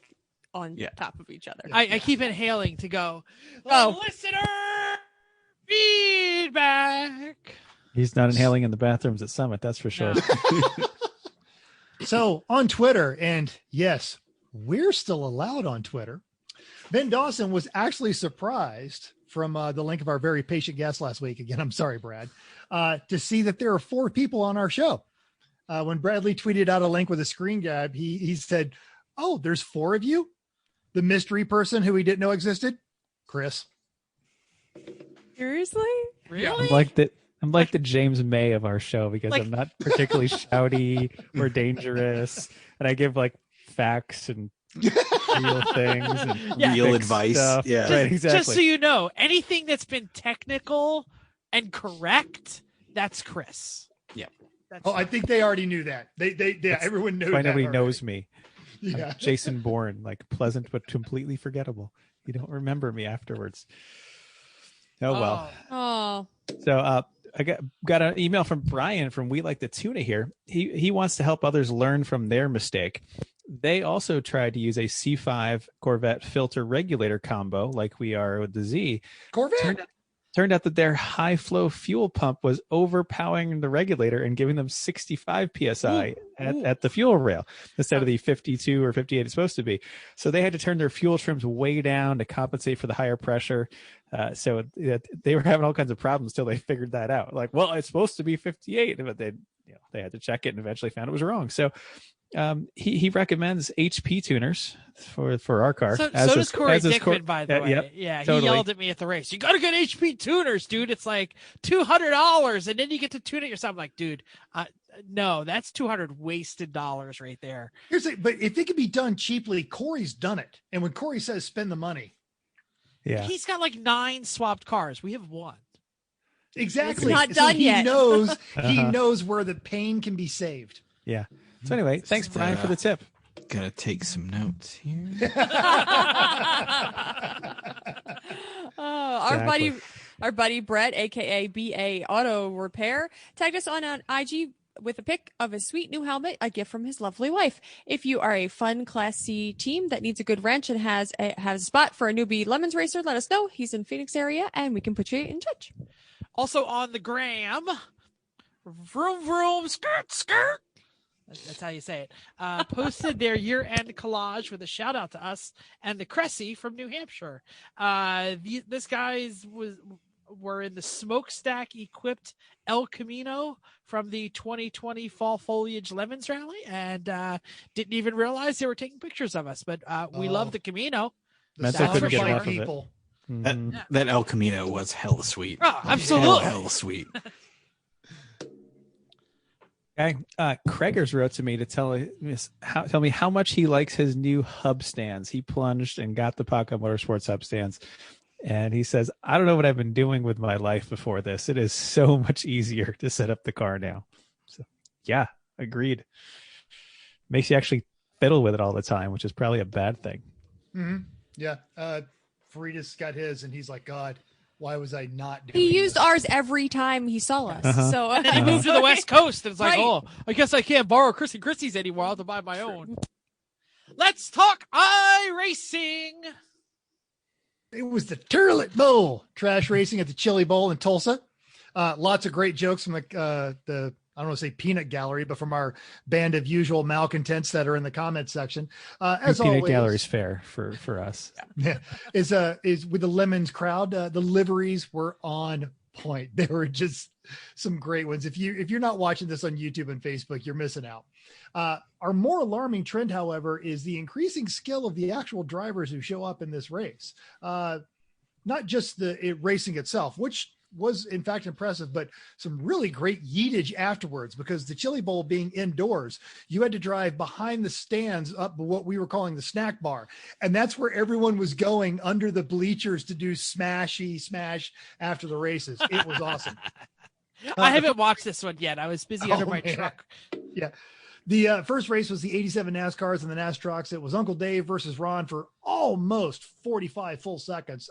S2: on top of each other.
S3: I keep inhaling to go. Listener feedback.
S5: He's not inhaling in the bathrooms at Summit, that's for sure.
S3: No.
S1: So on Twitter, and yes, we're still allowed on Twitter. Ben Dawson was actually surprised from the link of our very patient guest last week. Again, I'm sorry, Brad, to see that there are 4 people on our show. When Bradley tweeted out a link with a screen grab, he said, "Oh, there's 4 of you." The mystery person who he didn't know existed, Chris.
S2: Seriously?
S3: Really?
S5: I'm like the James May of our show because I'm not particularly shouty or dangerous, and I give like facts and real things and
S4: real advice.
S5: Stuff.
S4: Yeah,
S5: right, exactly.
S3: Just so you know, anything that's been technical and correct, that's Chris.
S4: Yeah.
S1: I think they already knew that. They everyone knows.
S5: Why
S1: that
S5: nobody
S1: already.
S5: knows me.
S1: Yeah.
S5: I'm Jason Bourne, like pleasant but completely forgettable. You don't remember me afterwards. Oh well.
S2: Oh.
S5: So I got an email from Brian from We Like the Tuna here. He wants to help others learn from their mistake. They also tried to use a C5 Corvette filter regulator combo like we are with the Z.
S1: Corvette?
S5: Turned out that their high flow fuel pump was overpowering the regulator and giving them 65 psi at the fuel rail instead of the 52 or 58 it's supposed to be. So they had to turn their fuel trims way down to compensate for the higher pressure. So they were having all kinds of problems till they figured that out. Like, well, it's supposed to be 58, but they had to check it and eventually found it was wrong. So he recommends HP tuners for our car.
S3: So does Corey Dickman, by the way.
S5: Yep,
S3: yeah,
S5: totally.
S3: He yelled at me at the race. You got to get HP tuners, dude. It's like $200, and then you get to tune it yourself. I'm like, dude, no, that's $200 wasted dollars right there.
S1: But if it could be done cheaply, Corey's done it. And when Corey says spend the money,
S5: yeah,
S3: he's got like 9 swapped cars. We have 1.
S1: Exactly.
S2: It's not done yet.
S1: He knows where the pain can be saved.
S5: Yeah. So anyway, thanks Brian for the tip.
S4: Gotta take some notes here.
S2: Our buddy Brett, aka BA Auto Repair, tagged us on IG with a pic of a sweet new helmet, a gift from his lovely wife. If you are a fun Class C team that needs a good wrench and has a spot for a newbie Lemons racer, let us know. He's in Phoenix area, and we can put you in touch.
S3: Also on the gram, vroom vroom skirt skirt. That's how you say it. Posted their year-end collage with a shout-out to us and the Chrissy from New Hampshire. This guys were in the smokestack-equipped El Camino from the 2020 Fall Foliage Lemons Rally and didn't even realize they were taking pictures of us. But we love the Camino.
S5: Meant I couldn't get
S1: Sound
S5: enough of
S1: people.
S5: it.
S4: That El Camino was hella sweet.
S3: Oh, absolutely.
S4: Hella sweet.
S5: Okay. Craigers wrote to me to tell me how much he likes his new hub stands. He plunged and got the Paco Motorsports hub stands. And he says, I don't know what I've been doing with my life before this. It is so much easier to set up the car now. So yeah, agreed. Makes you actually fiddle with it all the time, which is probably a bad thing.
S1: Mm-hmm. Yeah. Faridas got his and he's like, God, why was I not doing
S2: He used
S1: this?
S2: ours every time he saw us. So
S3: And then he moved to the West Coast. And it's like,
S2: Right.
S3: oh, I guess I can't borrow Chrissy's anymore. I'll have to buy my own. Let's talk iRacing.
S1: It was the Turlet Bowl trash racing at the Chili Bowl in Tulsa. Lots of great jokes from the I don't want to say peanut gallery, but from our band of usual malcontents that are in the comment section. As
S5: peanut
S1: always,
S5: gallery is fair for us.
S1: Yeah, is with the Lemons crowd. The liveries were on point. They were just some great ones. If you're not watching this on YouTube and Facebook, you're missing out. Our more alarming trend, however, is the increasing skill of the actual drivers who show up in this race. Not just the racing itself, which was in fact impressive, but some really great yeetage afterwards, because the Chili Bowl being indoors, you had to drive behind the stands up what we were calling the snack bar. And that's where everyone was going under the bleachers to do smash after the races. It was awesome.
S3: I haven't watched this one yet. I was busy under my truck.
S1: Yeah. The first race was the 87 NASCARs and the NASTROX. It was Uncle Dave versus Ron for almost 45 full seconds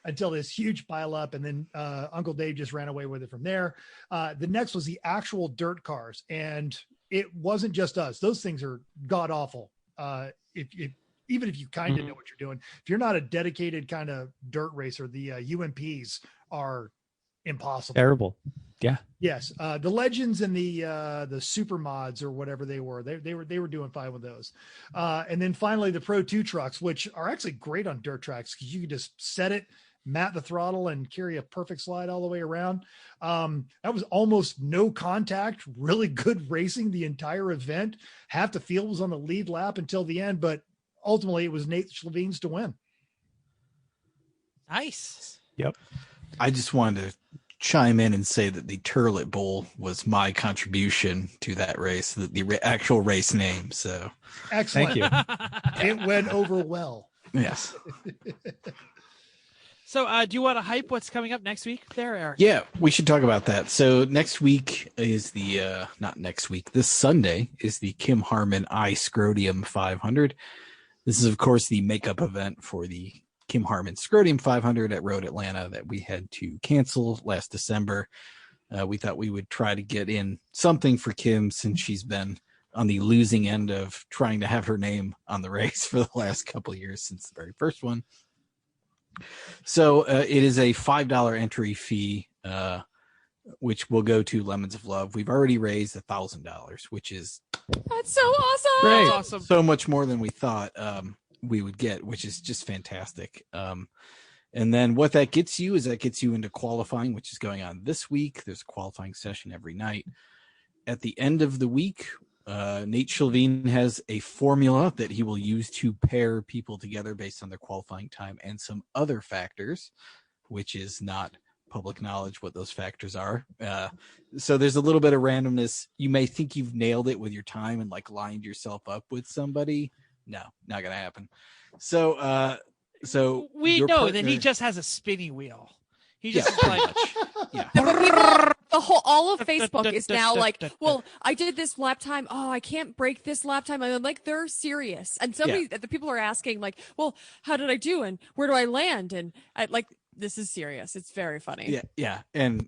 S1: until this huge pile up. And then Uncle Dave just ran away with it from there. The next was the actual dirt cars. And it wasn't just us. Those things are god awful. Even if you kind of know what you're doing, if you're not a dedicated kind of dirt racer, the UMPs are impossible.
S5: Terrible. Yeah.
S1: Yes. The Legends and the Super Mods or whatever they were doing fine with those. And then finally the Pro 2 trucks, which are actually great on dirt tracks because you can just set it, mat the throttle, and carry a perfect slide all the way around. That was almost no contact, really good racing the entire event. Half the field was on the lead lap until the end, but ultimately it was Nate Schlevine's to win.
S3: Nice.
S5: Yep.
S4: I just wanted to chime in and say that the Turlet Bowl was my contribution to that race, the actual race name. So
S1: Excellent.
S5: Thank you.
S1: It went over well.
S4: yes.
S3: So do you want to hype what's coming up next week there, Eric?
S4: Yeah, we should talk about that. So next week is this Sunday is the Kim Harmon iScrodium 500. This is, of course, the makeup event for the Kim Harmon Scrodium 500 at Road Atlanta that we had to cancel last December. we thought we would try to get in something for Kim since she's been on the losing end of trying to have her name on the race for the last couple of years since the very first one. So it is a $5 entry fee, which will go to Lemons of Love. We've already raised $1,000, which is
S2: That's so awesome.
S5: Great.
S3: That's awesome.
S4: so much more than we thought we would get, which is just fantastic. And then what that gets you is that gets you into qualifying, which is going on this week. There's a qualifying session every night. At the end of the week, Nate Shelveen has a formula that he will use to pair people together based on their qualifying time and some other factors, which is not public knowledge what those factors are. So there's a little bit of randomness. You may think you've nailed it with your time and like lined yourself up with somebody. No, not gonna happen. So
S3: we
S4: your
S3: know
S4: partner-
S3: that he just has a spinny wheel. He just
S4: pretty
S3: like
S4: much. Yeah.
S2: But people, all of Facebook is now like, well, I did this lap time. Oh, I can't break this lap time. And I'm like, they're serious. And the people are asking like, well, how did I do? And where do I land? And this is serious. It's very funny.
S4: Yeah. Yeah. And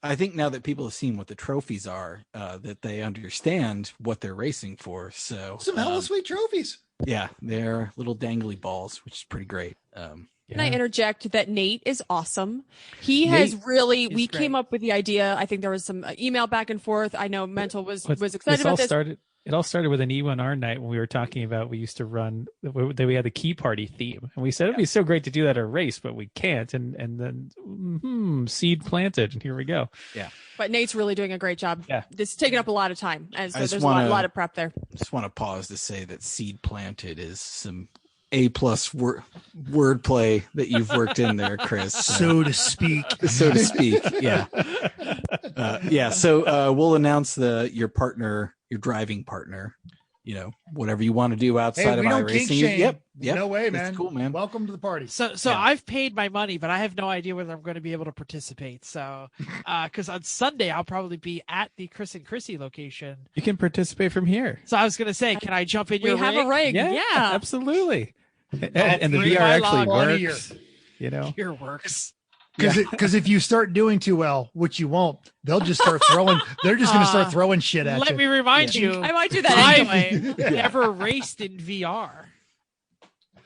S4: I think now that people have seen what the trophies are, that they understand what they're racing for. So
S1: Some hella sweet trophies.
S4: yeah, they're little dangly balls, which is pretty great.
S2: Can I interject that Nate is awesome? He has really, we
S3: great.
S2: came up with the idea. I think there was some email back and forth. I know Mental was excited about this.
S5: It all started with an E1R night when we were talking about we used to run that we had the key party theme, and we said it'd be so great to do that at a race, but we can't. And then seed planted, and here we go.
S4: Yeah.
S2: But Nate's really doing a great job.
S5: Yeah.
S2: This is taking up a lot of time, and so
S4: I just
S2: there's a
S4: wanna-
S2: lot of prep there.
S4: Just want to pause to say that seed planted is some A+ wordplay that you've worked in there, Chris.
S1: So to speak.
S4: So to speak. Yeah. So we'll announce your partner, your driving partner, whatever you want to do outside
S1: Hey, we
S4: of
S1: don't kink
S4: iRacing.
S1: shame.
S4: Yep.
S1: No way,
S4: That's
S1: man.
S4: cool, man.
S1: Welcome to the party.
S3: So
S4: Yeah.
S3: I've paid my money, but I have no idea whether I'm going to be able to participate. So, because on Sunday I'll probably be at the Chris and Chrissy location.
S5: You can participate from here.
S3: So I was going to say, can I jump in
S2: We
S3: your
S2: have
S3: ring?
S2: a rig. Yeah.
S5: Absolutely. And the
S3: bring
S5: VR
S3: my
S5: actually
S3: log.
S5: works.
S3: Here works.
S1: Because if you start doing too well, which you won't, they'll just start throwing. They're just going to start throwing shit at
S3: Let
S1: you.
S3: me remind you,
S2: I might do that
S3: I've
S2: anyway.
S3: never raced in VR.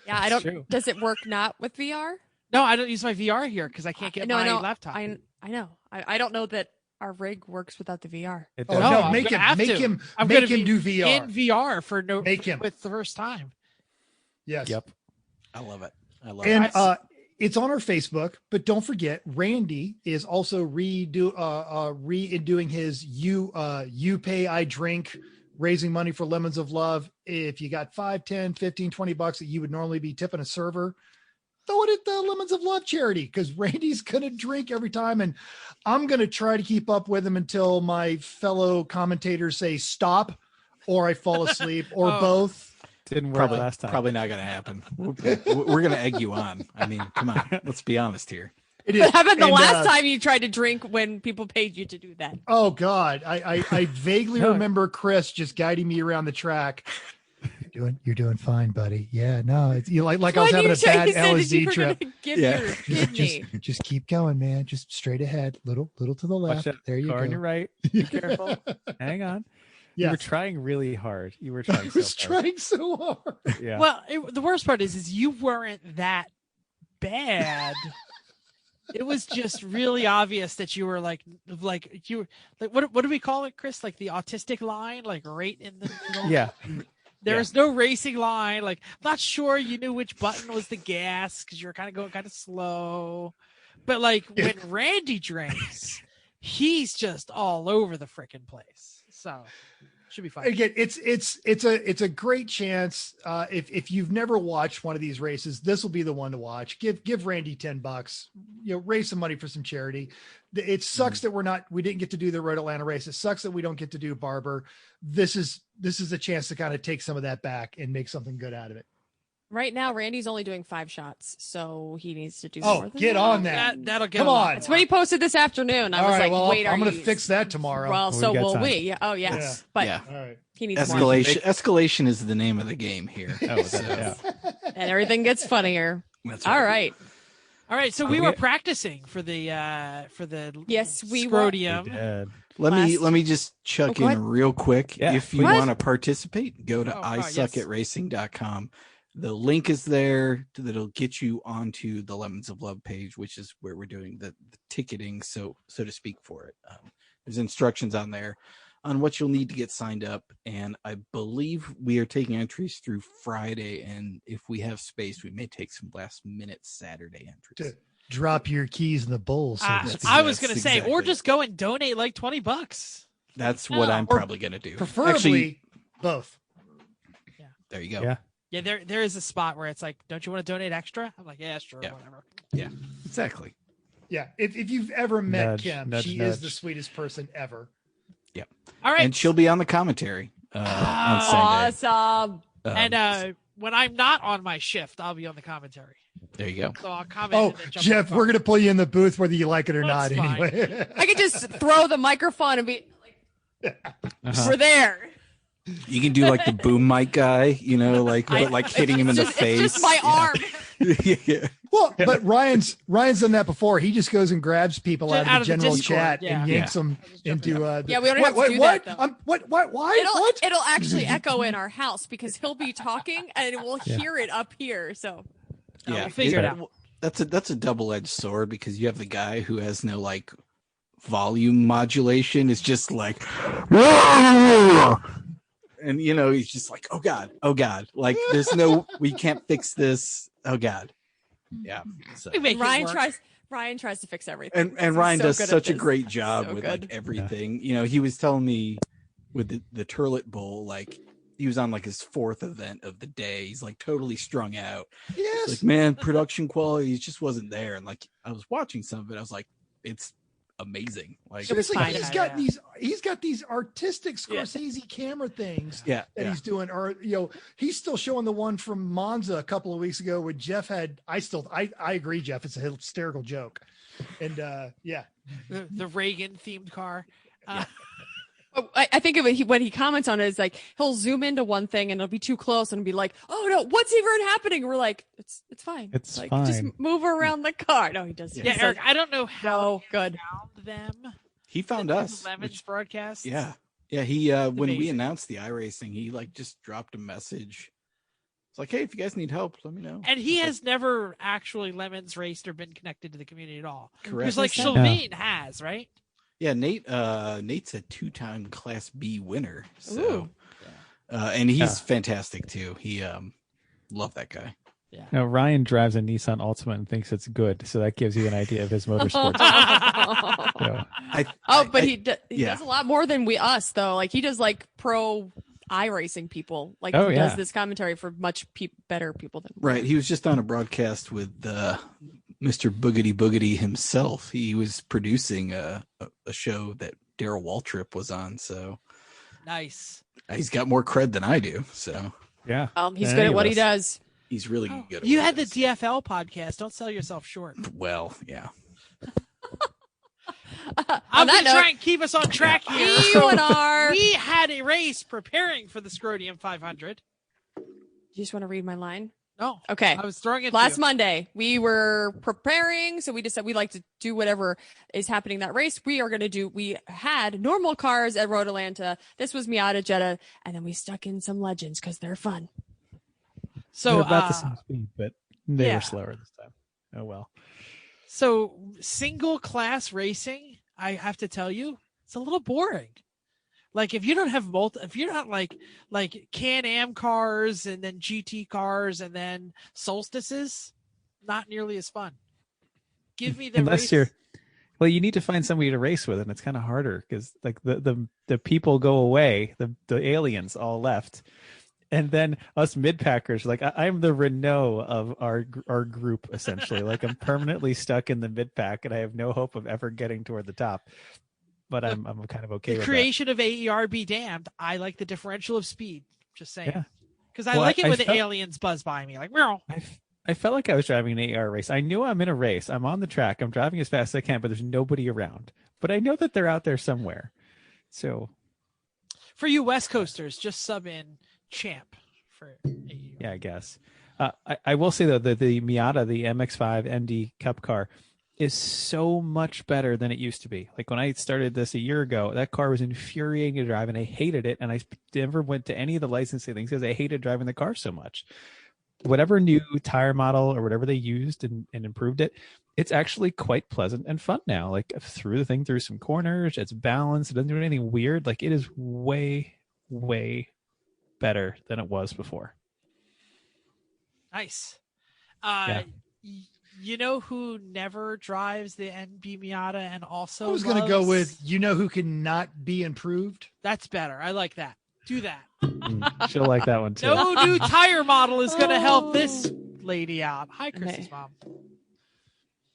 S2: Yeah, I
S5: It's
S2: don't.
S5: true.
S2: Does it work not with VR?
S3: No, I don't use my VR here because I can't get my laptop.
S2: I know. I don't know that our rig works without the VR.
S5: It
S1: Oh,
S5: does.
S3: No,
S1: no,
S3: I'm
S1: make
S3: gonna
S1: him,
S3: have
S1: make
S3: to.
S1: him,
S3: I'm
S1: make
S3: gonna
S1: him
S3: be
S1: do VR.
S3: in VR for
S1: Make him.
S3: with the first time.
S1: Yes.
S5: Yep.
S4: I love it.
S1: And it's on our Facebook, but don't forget, Randy is also redoing his you pay, I drink, raising money for Lemons of Love. If you got 5, 10, 15, 20 bucks that you would normally be tipping a server, throw it at the Lemons of Love charity, because Randy's going to drink every time. And I'm going to try to keep up with him until my fellow commentators say stop, or I fall asleep, or both.
S5: Didn't work last time.
S4: Probably not going to happen. We're going to egg you on. I mean, come on. Let's be honest here.
S1: It is.
S2: But how about the
S1: And,
S2: last time you tried to drink when people paid you to do that?
S1: Oh God, I vaguely
S5: No.
S1: remember Chris just guiding me around the track. You're doing fine, buddy. Yeah, no, it's like I was having a bad LSD trip.
S2: Give
S4: Yeah.
S2: your kidney.
S1: Just keep going, man. Just straight ahead, little to the
S5: Watch
S1: left.
S5: out.
S1: There you
S5: Car
S1: go.
S5: on your right. Be careful. Hang on. You
S1: Yeah,
S5: were trying really hard. You were trying
S1: I
S5: so
S1: was
S5: hard.
S1: trying so hard.
S5: Yeah.
S3: Well, the worst part is you weren't that bad. It was just really obvious that you were like what do we call it, Chris? Like the autistic line, like right in the middle.
S5: Yeah.
S3: There was no racing line. Like, not sure you knew which button was the gas because you were kind of going kind of slow. But like when Randy drinks, he's just all over the freaking place. So should be fine.
S1: Again, it's a great chance. If you've never watched one of these races, this will be the one to watch. Give Randy $10. Raise some money for some charity. It sucks that we didn't get to do the Road Atlanta race. It sucks that we don't get to do Barber. This is a chance to kind of take some of that back and make something good out of it.
S2: Right now, Randy's only doing 5 shots, so he needs to do
S1: Oh,
S2: more than
S1: get
S2: that.
S1: on that.
S3: That'll get
S1: Come
S3: a lot
S1: on.
S2: That's what he posted this afternoon. I
S1: All
S2: was
S1: right,
S2: like,
S1: well,
S2: wait,
S1: I'm
S2: going
S1: to fix that tomorrow.
S2: Well,
S5: We've
S2: so
S5: got
S2: will
S5: time.
S2: we. Yeah. Oh, yes.
S1: Yeah.
S2: But
S4: Yeah.
S1: All right.
S2: he needs more.
S4: Escalation is the name of the game here.
S5: Oh, yeah.
S2: And everything gets funnier.
S4: That's
S2: All right.
S3: All right, so we were practicing for the
S2: Yes, we were.
S3: Scrodium.
S4: Let me just chuck
S2: go
S4: in
S2: ahead.
S4: real quick.
S5: Yeah,
S4: If you
S2: What?
S4: want to participate, go to
S3: yes.
S4: isuckatracing.com. The link is there that'll get you onto the Lemons of Love page, which is where we're doing the ticketing, so to speak, for it. There's instructions on there on what you'll need to get signed up, and I believe we are taking entries through Friday, and if we have space, we may take some last minute Saturday entries.
S1: To drop your keys in the bowl. So to speak.
S3: I was going to say,
S4: exactly
S3: or just go and donate like $20.
S4: That's what I'm
S1: Or
S4: probably going to do.
S1: preferably
S4: Actually,
S1: both.
S4: there you go.
S5: Yeah.
S3: Yeah, there is a spot where it's like, don't you want to donate extra? I'm like, yeah, sure,
S4: Yeah.
S3: whatever.
S4: Yeah, exactly.
S1: Yeah. If you've ever met
S5: Nudge,
S1: Kim,
S5: nudge,
S1: she
S5: nudge.
S1: is the sweetest person ever.
S3: All right.
S4: And she'll be on the commentary on Sunday.
S2: Awesome.
S3: And when I'm not on my shift, I'll be on the commentary.
S4: There you go.
S3: So I'll comment.
S1: Oh,
S3: and then jump
S1: Jeff,
S3: on
S1: we're going to pull you in the booth whether you like it or
S3: That's
S1: not.
S3: fine.
S1: Anyway,
S2: I could just throw the microphone and be like, we're there.
S4: You can do like the boom mic guy, like hitting him in the
S2: It's
S4: face.
S2: just my arm.
S4: Yeah.
S1: well, but Ryan's done that before. He just goes and grabs people
S3: Just
S1: out of the general
S3: Discord,
S1: chat
S3: yeah.
S1: and yanks them into.
S2: Yeah, we don't have to do
S1: what?
S2: that, though.
S1: What? Why? What?
S2: It'll actually echo in our house because he'll be talking and we'll hear it up here. So
S3: we'll figure it out.
S4: That's a double-edged sword because you have the guy who has no like volume modulation. It's just like, and he's just like, oh god, like there's no, we can't fix this. Oh god, yeah. So.
S3: We make it
S2: Ryan
S3: work.
S2: tries to fix everything.
S4: And
S2: He's
S4: Ryan
S2: so
S4: does
S2: good at
S4: such a
S2: this.
S4: great job
S2: So
S4: with
S2: good.
S4: like everything. He was telling me with the Turlet Bowl, like he was on like his 4th event of the day. He's like totally strung out.
S1: Yes.
S4: Like, man, production quality just wasn't there. And like I was watching some of it, I was like, it's amazing. Like
S2: It was
S1: Seriously,
S2: fine.
S1: he's got these artistic Scorsese camera things that he's doing, or he's still showing the one from Monza a couple of weeks ago with Jeff had. I agree, Jeff. It's a hysterical joke, and
S3: The Reagan themed car.
S2: I think of it when he comments on it, it's like he'll zoom into one thing and it'll be too close and be like, "Oh no, what's even happening?" We're like, "It's fine.
S5: It's
S2: like,
S5: fine.
S2: Just move around the car." No, he does.
S3: Yeah,
S2: He's
S3: Eric,
S2: like,
S3: I don't know how
S2: so good.
S3: he found them.
S4: he found
S3: The
S4: us.
S3: Lemons broadcast.
S4: Yeah. He when we
S3: Amazing.
S4: announced the iRacing, he like just dropped a message. It's like, hey, if you guys need help, let me know.
S3: And he has never actually Lemons raced or been connected to the community at all.
S4: Correct.
S3: Because like
S2: Yeah.
S3: Sylvain has, right?
S4: Yeah, Nate's a 2-time Class B winner. So
S2: Ooh.
S4: and he's fantastic too. He love that guy.
S5: No, Ryan drives a Nissan Altima and thinks it's good, so that gives you an idea of his motorsports. So,
S2: But he does
S4: yeah.
S2: a lot more than us though. Like he does like pro iRacing people. Like
S5: Oh,
S2: he
S5: yeah.
S2: does this commentary for much better people than
S4: Right. He was just on a broadcast with Mr. Boogity Boogity himself. He was producing a show that Daryl Waltrip was on. So
S3: Nice.
S4: he's got more cred than I do. So
S5: yeah.
S2: He's
S5: Than
S2: good
S5: any
S2: at
S5: of
S2: what he
S5: us.
S2: does.
S4: he's really good. At
S3: You
S4: what
S3: had
S4: he
S3: the
S4: does.
S3: DFL podcast. Don't sell yourself short.
S4: Well, yeah.
S3: I'm
S2: that
S3: going to
S2: note-
S3: try and keep us on track here.
S2: E1R.
S3: We had a race preparing for the Scrodium 500.
S2: You just want to read my line?
S3: No.
S2: Okay.
S3: I was throwing it
S2: Last
S3: to you.
S2: Monday, we were preparing. So we decided we like to do whatever is happening that race. We had normal cars at Road Atlanta. This was Miata Jetta. And then we stuck in some legends because they're fun.
S3: So,
S5: They're about the same speed, but they
S3: yeah.
S5: were slower this time. Oh well.
S3: So single class racing, I have to tell you, it's a little boring. Like if you don't have if you're not like Can-Am cars and then GT cars and then solstices, not nearly as fun. Give me the
S5: Unless
S3: race.
S5: well, you need to find somebody to race with, and it's kind of harder because like the people go away, the aliens all left, and then us mid packers, like I'm the Renault of our group essentially. Like I'm permanently stuck in the mid pack, and I have no hope of ever getting toward the top. But I'm kind of okay
S3: The
S5: with
S3: creation of AER be damned. I like the differential of speed. Just saying.
S5: Yeah.
S3: Because I
S5: Well,
S3: like it
S5: I
S3: when the
S5: felt-
S3: aliens buzz by me. Like, meow.
S5: that. I felt like I was driving an AR race. I knew I'm in a race. I'm on the track. I'm driving as fast as I can, but there's nobody around. But I know that they're out there somewhere. So
S3: For you West Coasters, just sub in champ for AER.
S5: yeah, I guess. I will say though that the Miata, the MX-5 MD Cup car, is so much better than it used to be. Like when I started this a year ago, that car was infuriating to drive, and I hated it. And I never went to any of the licensing things because I hated driving the car so much. Whatever new tire model or whatever they used and improved it, it's actually quite pleasant and fun now. Like through the thing, through some corners, it's balanced. It doesn't do anything weird. Like it is way, way better than it was before.
S3: Nice.
S5: Yeah.
S3: You know who never drives the NB Miata and also
S1: I was going to go
S3: loves-
S1: with, you know who cannot be improved?
S3: That's better. I like that. Do that.
S5: She'll like that one too.
S3: No new tire model is going to help this lady out. Hi, Chrissy's mom.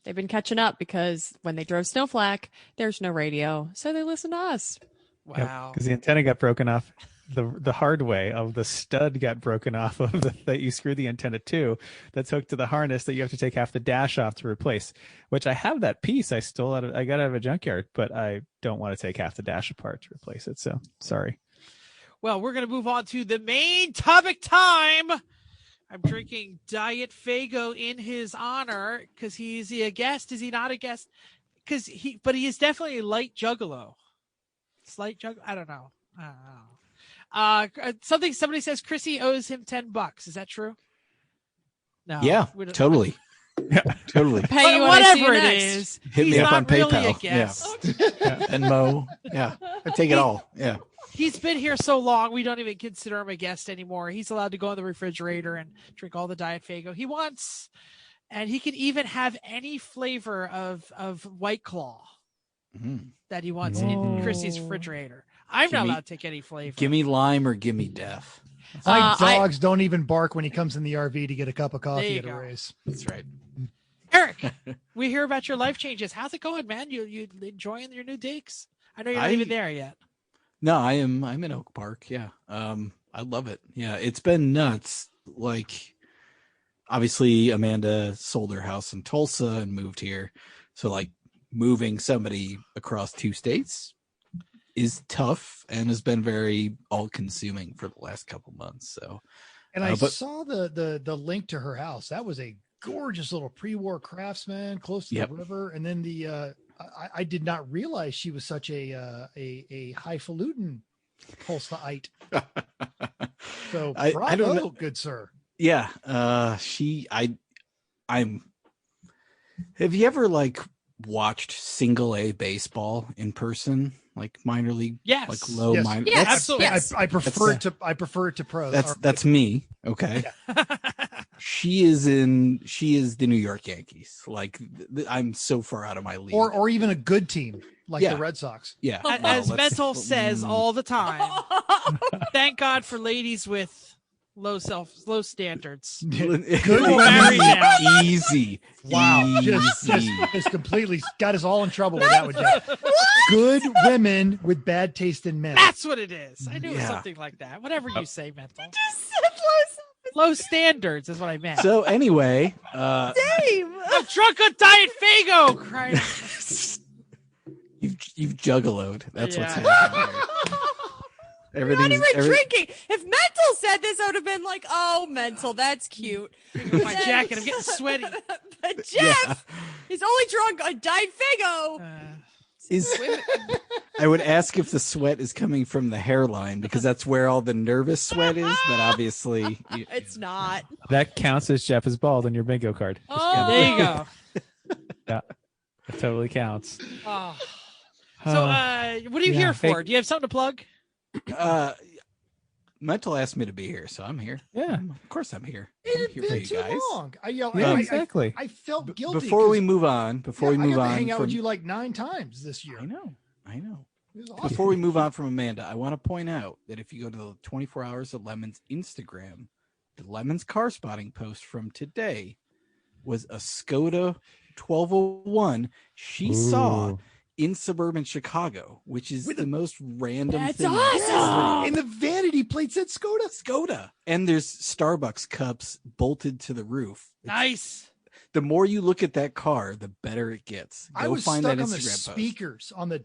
S2: They've been catching up because when they drove Snowflake, there's no radio, so they listen to us.
S3: Wow.
S5: Because the antenna got broken off the hard way. Of the stud got broken off of that you screw the antenna to, that's hooked to the harness that you have to take half the dash off to replace. Which I have that piece. I got out of a junkyard, but I don't want to take half the dash apart to replace it. So sorry.
S3: Well, we're going to move on to the main topic time. I'm drinking Diet Fago in his honor because is he a guest? Is he not a guest? But he is definitely a light juggalo. Slight juggalo? I don't know. Somebody says Chrissy owes him $10. Is that true? No.
S4: Yeah, totally. Totally.
S2: Pay you
S3: But
S2: when I see you
S3: whatever it
S2: next.
S3: is,
S4: Hit
S3: he's
S4: me up
S3: not
S4: on
S3: really
S4: PayPal.
S3: a guest.
S4: And Mo. Yeah. I take it all. Yeah.
S3: He's been here so long, we don't even consider him a guest anymore. He's allowed to go in the refrigerator and drink all the Diet Fago he wants. And he can even have any flavor of White Claw that he wants in Chrissy's refrigerator. I'm not allowed to take any flavor.
S4: Give me lime or give me death.
S1: My dogs don't even bark when he comes in the RV to get a cup of
S3: There
S1: coffee
S3: you
S1: at a
S3: go.
S1: race.
S4: That's right.
S3: Eric, we hear about your life changes. How's it going, man? You enjoying your new digs? I know you're not even there yet.
S4: No, I'm in Oak Park. Yeah. I love it. Yeah. It's been nuts. Like, obviously Amanda sold her house in Tulsa and moved here. So like moving somebody across 2 states is tough and has been very all consuming for the last couple months. So,
S1: and I saw the link to her house. That was a gorgeous little pre-war craftsman close to the river. And then I did not realize she was such a highfalutin Tulsaite. So
S4: I don't know.
S1: Good sir.
S4: Yeah. Have you ever like watched single A baseball in person? Like minor league?
S3: Yes.
S4: Like low
S1: Yes.
S4: minor.
S2: Yes.
S3: Absolutely.
S1: I prefer it to pro.
S4: That's me. Okay. She is the New York Yankees. Like I'm so far out of my league.
S1: or even a good team like the Red Sox.
S4: Yeah.
S3: As
S4: No,
S3: Mental says all the time, thank God for ladies with low standards.
S1: Good
S3: Marry down.
S4: Easy.
S1: Wow.
S4: Easy.
S1: Just completely got us all in trouble with that one, Jeff. Good women with bad taste in men.
S3: That's what it is. I knew it was
S4: Yeah.
S3: something like that. Whatever you say, Mental.
S2: Just said
S3: Low standards is what I meant.
S4: So anyway,
S2: Dave.
S3: I'm drunk on Diet Fago. Crying.
S4: you've juggaloed. That's what's
S3: Yeah.
S4: happening here.
S2: We're not even drinking. If Mental said this, I would have been like, "Oh, Mental, that's cute."
S3: My jacket. I'm getting sweaty.
S2: But Jeff is only drunk on Diet Fago.
S4: I would ask if the sweat is coming from the hairline because that's where all the nervous sweat is, but obviously
S2: It's not.
S5: That counts as Jeff is bald on your bingo card.
S2: Oh.
S3: There you go.
S5: Yeah, it totally counts.
S3: Oh. So, what are you here for? Do you have something to plug?
S4: Mental asked me to be here, so I'm here.
S5: Yeah.
S4: Of course I'm here. I'm
S1: It
S4: here
S1: had
S4: for
S1: been
S4: you
S1: too
S4: guys.
S1: long.
S5: Exactly.
S1: I felt guilty.
S4: Before we
S1: 'cause,
S4: move on,
S1: I got to hang out
S4: from
S1: with you like 9 times this year.
S4: I know.
S1: It was awesome.
S4: Before we move on from Amanda, I want to point out that if you go to the 24 Hours of Lemons Instagram, the Lemons car spotting post from today was a Skoda 1201 she saw in suburban Chicago, which is the most random
S2: That's
S4: thing.
S2: awesome.
S1: And the vanity plate said Skoda.
S4: And there's Starbucks cups bolted to the roof.
S3: Nice.
S4: The more you look at that car, the better it gets. Go
S1: I was
S4: find
S1: stuck
S4: that
S1: on the
S4: Instagram post.
S1: speakers on the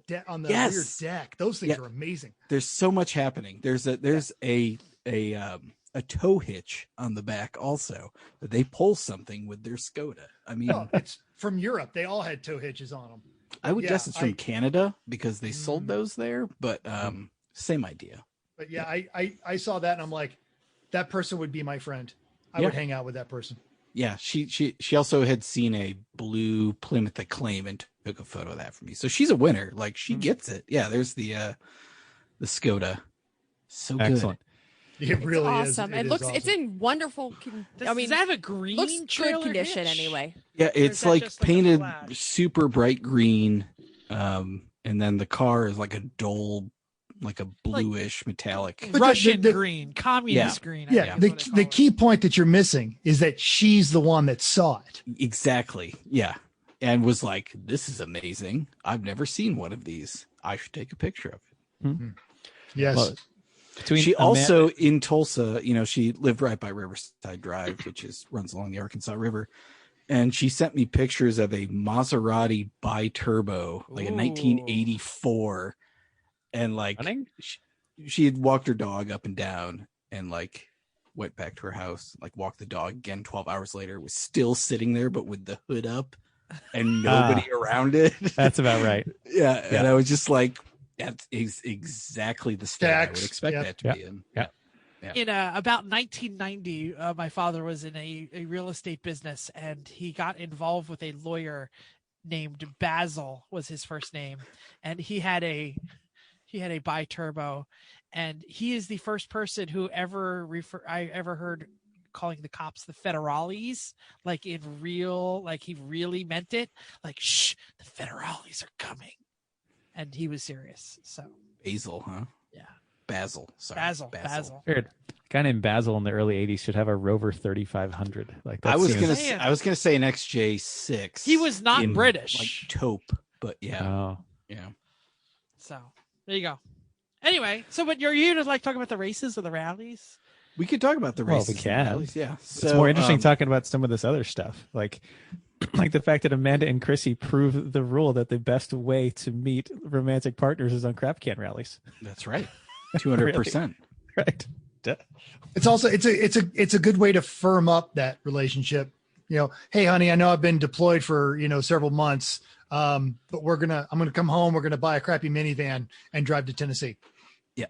S4: Yes.
S1: rear deck. Those things are amazing.
S4: There's so much happening. There's a a tow hitch on the back also. That they pull something with their Skoda. I mean,
S1: No, it's from Europe. They all had tow hitches on them.
S4: I would
S1: yeah,
S4: guess it's from Canada because they sold those there, but same idea.
S1: But yeah, I saw that and I'm like, that person would be my friend. I would hang out with that person.
S4: Yeah, she also had seen a blue Plymouth Acclaim and took a photo of that for me. So she's a winner. Like she gets it. Yeah, there's the Skoda. So
S5: Excellent.
S1: Good. It really
S2: awesome.
S1: is.
S2: It looks
S1: awesome.
S2: it's in wonderful.
S3: Does that have a green
S2: looks good
S3: trailer
S2: condition
S3: hitch?
S2: anyway.
S4: Yeah,
S3: Or is
S4: it's
S3: that
S4: like
S3: just like a
S4: painted
S3: flash?
S4: super bright green, and then the car is like a dull, like a bluish metallic.
S1: But
S3: Russian
S1: the-
S3: green, communist green. I
S1: Yeah,
S3: think is what they
S1: the
S3: call
S1: key point that you're missing is that she's the one that saw it.
S4: Exactly. Yeah, and was like, "This is amazing. I've never seen one of these. I should take a picture of it."
S1: Yes.
S5: Well,
S4: She also in Tulsa, she lived right by Riverside Drive, which runs along the Arkansas River. And she sent me pictures of a Maserati bi-turbo, like a
S3: Ooh.
S4: 1984. And like she had walked her dog up and down and like went back to her house, like walked the dog again 12 hours later, was still sitting there, but with the hood up and nobody around it.
S5: That's about right.
S4: Yeah. And I was just like, that is exactly the state I would expect
S1: Yep.
S4: that to be in.
S5: Yeah.
S3: In about 1990, my father was in a real estate business, and he got involved with a lawyer named Basil, was his first name, and he had a bi-turbo, and he is the first person who I ever heard calling the cops the federales, like in real, like he really meant it, like shh, the federales are coming, and he was serious. So
S4: Basil, huh?
S3: yeah,
S4: Basil. Sorry.
S3: Basil.
S5: Weird. A guy named Basil in the early '80s should have a Rover 3500. Like that
S4: I was
S5: seems-
S4: gonna say an XJ6.
S3: He was not
S4: in,
S3: British.
S4: like taupe, but yeah,
S5: Oh.
S4: yeah.
S3: So there you go. Anyway, so but you're here to like talk about the races or the rallies?
S4: We could talk about the
S5: Well,
S4: races.
S5: we can.
S4: and rallies, yeah.
S5: It's more interesting talking about some of this other stuff, like the fact that Amanda and Chrissy prove the rule that the best way to meet romantic partners is on crap can rallies.
S4: That's right. 200%.
S5: Right. Duh.
S1: It's also it's a good way to firm up that relationship. Hey honey, I know I've been deployed for several months, but I'm gonna come home. We're gonna buy a crappy minivan and drive to Tennessee.
S4: Yeah.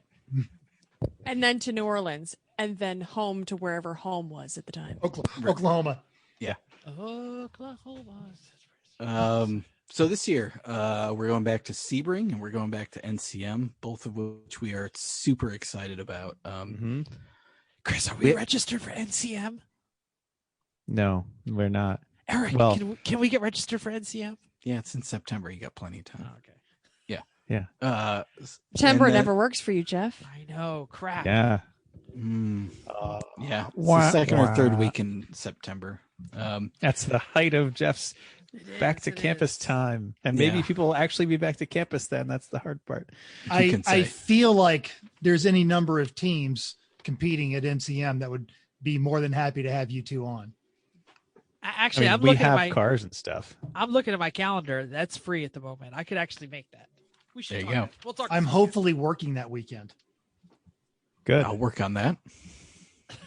S2: And then to New Orleans, and then home to wherever home was at the time.
S1: Oklahoma.
S4: Yeah.
S3: Oklahoma.
S4: So this year, we're going back to Sebring and we're going back to NCM, both of which we are super excited about.
S3: Chris, are we registered for NCM?
S5: No, we're not.
S3: Eric,
S5: Well-
S3: can we get registered for NCM?
S4: Yeah, it's in September. You got plenty of time.
S3: okay.
S5: Yeah.
S2: September
S4: and then-
S2: never works for you, Jeff.
S3: I know. Crap.
S5: Yeah.
S4: Yeah, it's
S5: Wah,
S4: the second or third
S5: wah.
S4: week in September.
S5: That's the height of Jeff's back to campus time. And maybe
S4: Yeah.
S5: people will actually be back to campus then. That's the hard part.
S4: You can
S1: I
S4: say.
S1: feel like there's any number of teams competing at NCM that would be more than happy to have you two on.
S3: Actually,
S5: I mean,
S3: I'm
S5: we
S3: looking
S5: have
S3: at my
S5: cars and stuff.
S3: I'm looking at my calendar. That's free at the moment. I could actually make that. We should.
S4: There you
S3: talk
S4: go.
S3: about it. We'll talk.
S1: I'm hopefully working that weekend.
S5: Good.
S4: I'll work on that.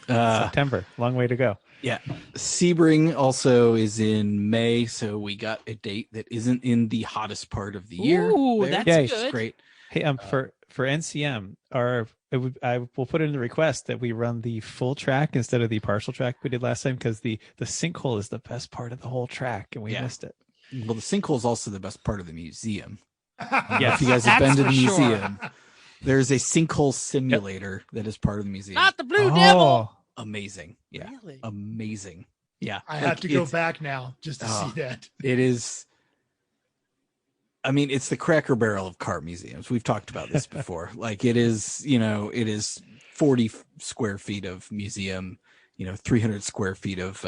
S5: September. Long way to go.
S4: Yeah. Sebring also is in May, so we got a date that isn't in the hottest part of the year.
S3: Ooh,
S4: there,
S3: that's
S5: Yay.
S4: which is
S3: good.
S4: great.
S5: Hey, for NCM, I will put in the request that we run the full track instead of the partial track we did last time, because the sinkhole is the best part of the whole track and we
S4: Yeah.
S5: missed it.
S4: Well, the sinkhole is also the best part of the museum.
S5: Yes.
S4: If you guys have been to the
S3: That's for sure.
S4: museum, there's a sinkhole simulator that is part of the museum.
S3: Not the Blue Devil.
S4: Amazing. Yeah.
S3: Really?
S4: Amazing. Yeah.
S1: I
S4: Like,
S1: have to go
S4: it's-
S1: back now just to see that.
S4: It is. I mean, it's the Cracker Barrel of car museums. We've talked about this before. Like it is, it is 40 square feet of museum, 300 square feet of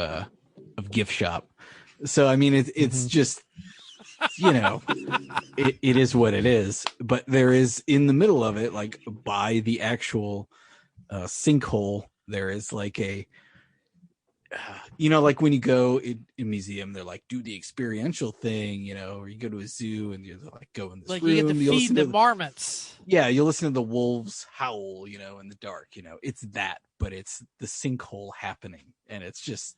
S4: gift shop. So, I mean, it's just, it is what it is. But there is in the middle of it, like by the actual sinkhole, there is like a, like when you go in a museum, they're like, do the experiential thing, or you go to a zoo and you're like, go in this
S3: Like
S4: room.
S3: you get to feed
S4: listen
S3: the
S4: to
S3: marmots.
S4: Yeah, you'll listen to the wolves howl, in the dark. It's that, but it's the sinkhole happening, and it's just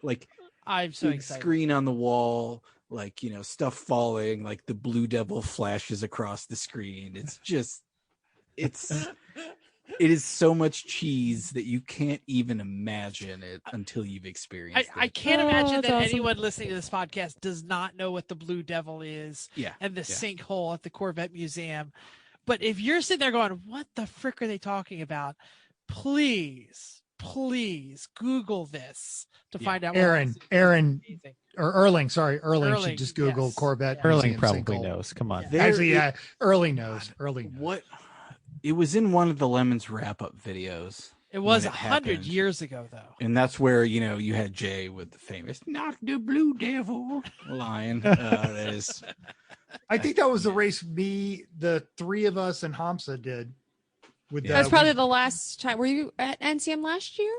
S4: like
S3: I'm so
S4: big
S3: excited.
S4: screen on the wall, like stuff falling, like the Blue Devil flashes across the screen. It's just, it is so much cheese that you can't even imagine it until you've experienced
S3: I
S4: it.
S3: can't imagine
S2: that's
S3: that
S2: awesome.
S3: anyone listening to this podcast does not know what the Blue Devil is
S4: Yeah,
S3: and the
S4: yeah.
S3: sinkhole at the Corvette Museum. But if you're sitting there going, what the frick are they talking about? Please Google this to find out.
S1: Aaron, or Erling should just Google
S3: yes.
S1: Corvette.
S3: Yeah.
S5: Erling
S1: Museum
S5: probably
S1: sinkhole.
S5: knows. Come on.
S3: Yeah.
S1: Actually, yeah, Erling knows.
S4: What? It was in one of the Lemons wrap-up videos.
S3: It was
S4: when
S3: 100
S4: happened.
S3: years ago, though.
S4: And that's where, you had Jay with the famous "Not the Blue Devil" line. That is,
S1: I think that was the race the three of us and Hamza did. With
S2: That was probably the last time. Were you at NCM last year?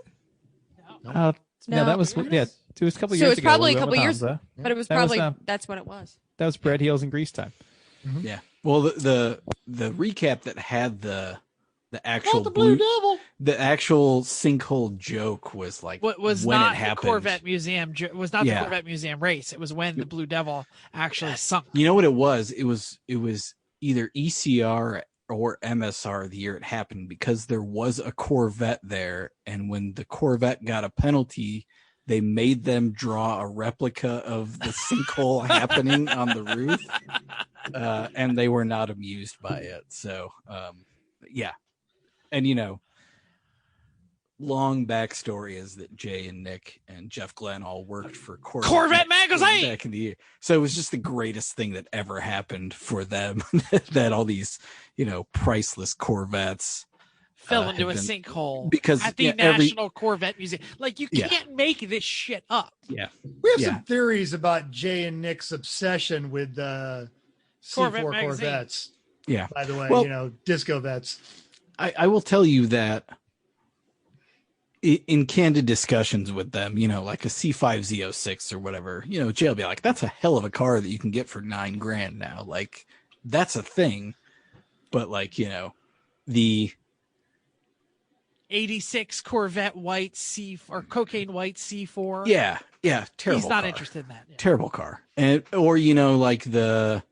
S5: No, that was
S2: No.
S5: it was a couple
S2: So
S5: years
S2: it's
S5: ago.
S2: probably
S5: we
S2: a
S5: went
S2: couple
S5: with
S2: years,
S5: Hamza.
S2: but it was
S5: That was,
S2: probably that's when it was.
S5: That was Bread Heels and Grease time.
S4: yeah. Well, the recap that had the actual the actual sinkhole joke was like
S3: What was
S4: when
S3: not
S4: it
S3: the
S4: happened.
S3: Corvette Museum was not the
S4: Yeah.
S3: Corvette Museum race. It was when the Blue Devil actually sunk.
S4: You know what it was? It was either ECR or MSR the year it happened, because there was a Corvette there, and when the Corvette got a penalty, they made them draw a replica of the sinkhole happening on the roof, and they were not amused by it. So, yeah. And, long backstory is that Jay and Nick and Jeff Glenn all worked for
S3: Corvette magazine
S4: back in the year. So it was just the greatest thing that ever happened for them that all these, priceless Corvettes
S3: fell into a
S4: had been-
S3: sinkhole
S4: because
S3: at the
S4: every
S3: National Corvette Museum. Like, you
S4: Yeah.
S3: can't make this shit up.
S1: We have
S4: Yeah.
S1: some theories about Jay and Nick's obsession with C4
S3: Corvette magazine.
S1: Corvettes.
S4: Yeah.
S1: By the way,
S4: Well-
S1: disco vets.
S4: I will tell you that in candid discussions with them, like a C5 Z06 or whatever, Jay will be like, that's a hell of a car that you can get for $9,000 now. Like, that's a thing. But like, the
S3: 86 Corvette white or cocaine white C4.
S4: yeah, terrible.
S3: He's not
S4: car.
S3: interested in that. Yeah.
S4: Terrible car. And or like the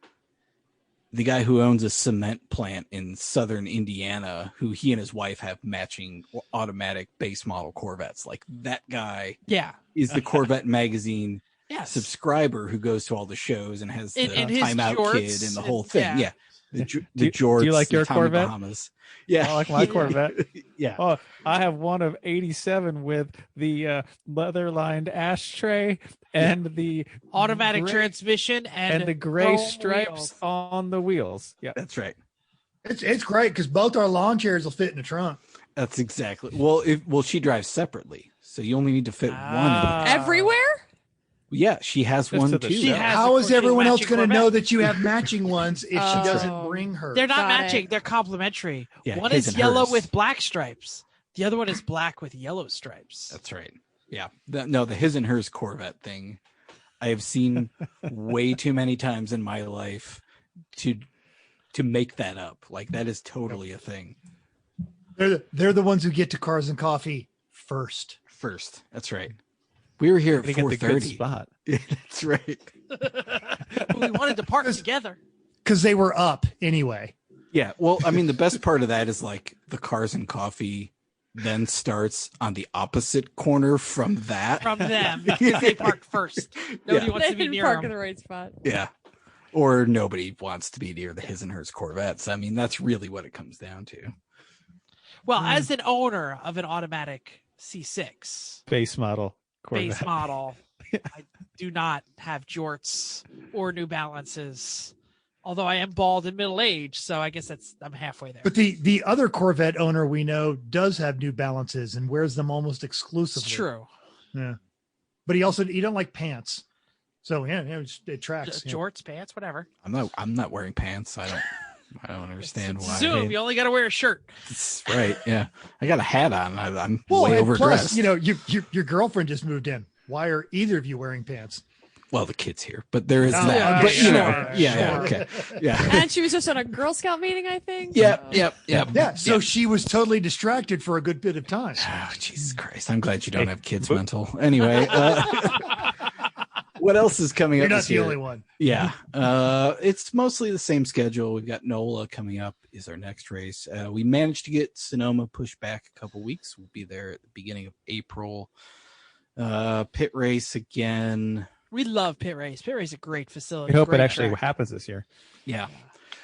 S4: guy who owns a cement plant in southern Indiana, who he and his wife have matching automatic base model Corvettes. Like, that guy
S3: Yeah.
S4: is the Corvette magazine
S3: Yes.
S4: subscriber who goes to all the shows and has the
S3: And his
S4: timeout
S3: jorts
S4: kid and the whole
S3: and-
S4: thing.
S3: yeah.
S4: The
S5: Do
S4: jorts.
S5: you like
S4: the
S5: your
S4: Tommy
S5: Corvette?
S4: Bahamas. Yeah.
S5: I like my Corvette.
S4: Yeah.
S5: Oh, I have one of 87 with the leather-lined ashtray and the
S3: Automatic
S5: gray-
S3: transmission
S5: and the gray
S3: chrome
S5: stripes
S3: wheels.
S5: on the wheels. Yeah.
S4: That's right.
S1: It's great because both our lawn chairs will fit in the trunk.
S4: That's exactly. Well, she drives separately, so you only need to fit one.
S3: Ah.
S2: Everywhere?
S4: Yeah, she has
S5: Just
S4: one
S5: to the
S4: too.
S3: She
S5: show.
S3: has
S1: How
S3: a
S1: is everyone else
S3: matching
S1: going to know
S3: Corvette.
S1: that you have matching ones if she
S2: Oh.
S1: doesn't bring her?
S3: They're not
S2: Got
S3: matching.
S2: it.
S3: They're complementary.
S4: Yeah,
S3: One
S4: his
S3: is
S4: and
S3: yellow
S4: hers.
S3: with black stripes. The other one is black with yellow stripes.
S4: That's right. Yeah. The his and hers Corvette thing, I have seen way too many times in my life to make that up. Like, that is totally a thing.
S1: They're the ones who get to Cars and Coffee first.
S4: First, that's right. We were here at
S5: They get the good
S4: 4:30.
S5: spot.
S4: Yeah, that's right.
S3: We wanted to park together.
S1: Because they were up anyway.
S4: Yeah. Well, I mean, the best part of that is like the Cars and Coffee then starts on the opposite corner from that.
S3: From them because they parked first. Nobody
S4: Yeah.
S3: wants
S2: They
S3: to be
S2: didn't
S3: near
S2: park in
S3: them.
S2: the right spot.
S4: Yeah. Or nobody wants to be near the his and hers Corvettes. I mean, that's really what it comes down to.
S3: Well, as an owner of an automatic C6
S5: Base model Corvette.
S3: base model, I do not have jorts or New Balances. Although I am bald and middle aged, so I guess I'm halfway there.
S1: But the other Corvette owner we know does have New Balances and wears them almost
S3: It's
S1: exclusively.
S3: true.
S1: Yeah. But he don't like pants. So yeah, it tracks. Yeah.
S3: Jorts, pants, whatever.
S4: I'm not wearing pants. I don't understand why.
S3: Zoom, you only got to wear a shirt.
S4: That's right. Yeah. I got a hat on. I'm
S1: Well,
S4: way
S1: and
S4: overdressed.
S1: plus, your girlfriend just moved in. Why are either of you wearing pants?
S4: Well, the kids here, but there is
S1: Oh,
S4: that.
S1: okay,
S4: But you know,
S1: sure,
S4: yeah,
S1: sure.
S4: okay, yeah,
S2: And she was just at a Girl Scout meeting, I think.
S4: yep.
S1: Yeah. So she was totally distracted for a good bit of time.
S4: Oh, Jesus Christ! I'm glad you don't have kids mental. Anyway, what else is coming
S1: You're
S4: up
S1: not
S4: this
S1: the
S4: year?
S1: only one.
S4: Yeah, it's mostly the same schedule. We've got NOLA coming up is our next race. We managed to get Sonoma pushed back a couple weeks. We'll be there at the beginning of April. Pit race again.
S3: We love Pit Race. Pit Race is a great facility.
S5: We hope
S3: great
S5: it actually
S3: track.
S5: happens this year.
S4: Yeah,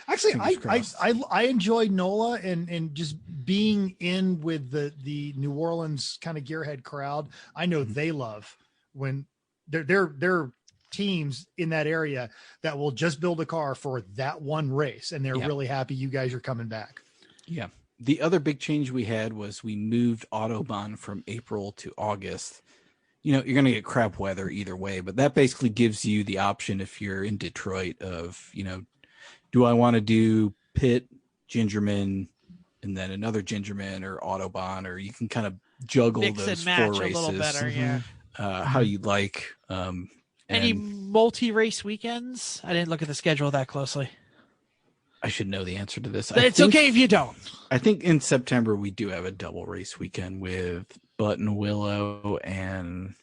S1: Actually,
S4: Fingers
S1: I
S4: crossed.
S1: enjoy NOLA and just being in with the New Orleans kind of gearhead crowd. I know they love when they're teams in that area that will just build a car for that one race, and they're
S4: Yep.
S1: really happy you guys are coming back.
S4: yeah. The other big change we had was we moved Autobahn from April to August. You know, you're going to get crap weather either way, but that basically gives you the option if you're in Detroit of, you know, do I want to do Pitt, Gingerman, and then another Gingerman or Autobahn, or you can kind of juggle
S3: Mix
S4: those
S3: and match
S4: 4
S3: a
S4: races
S3: little better, yeah.
S4: How you'd like.
S3: Any
S4: And
S3: multi-race weekends? I didn't look at the schedule that closely.
S4: I should know the answer to this.
S3: But it's okay if you don't.
S4: I think in September we do have a double race weekend with Button Willow and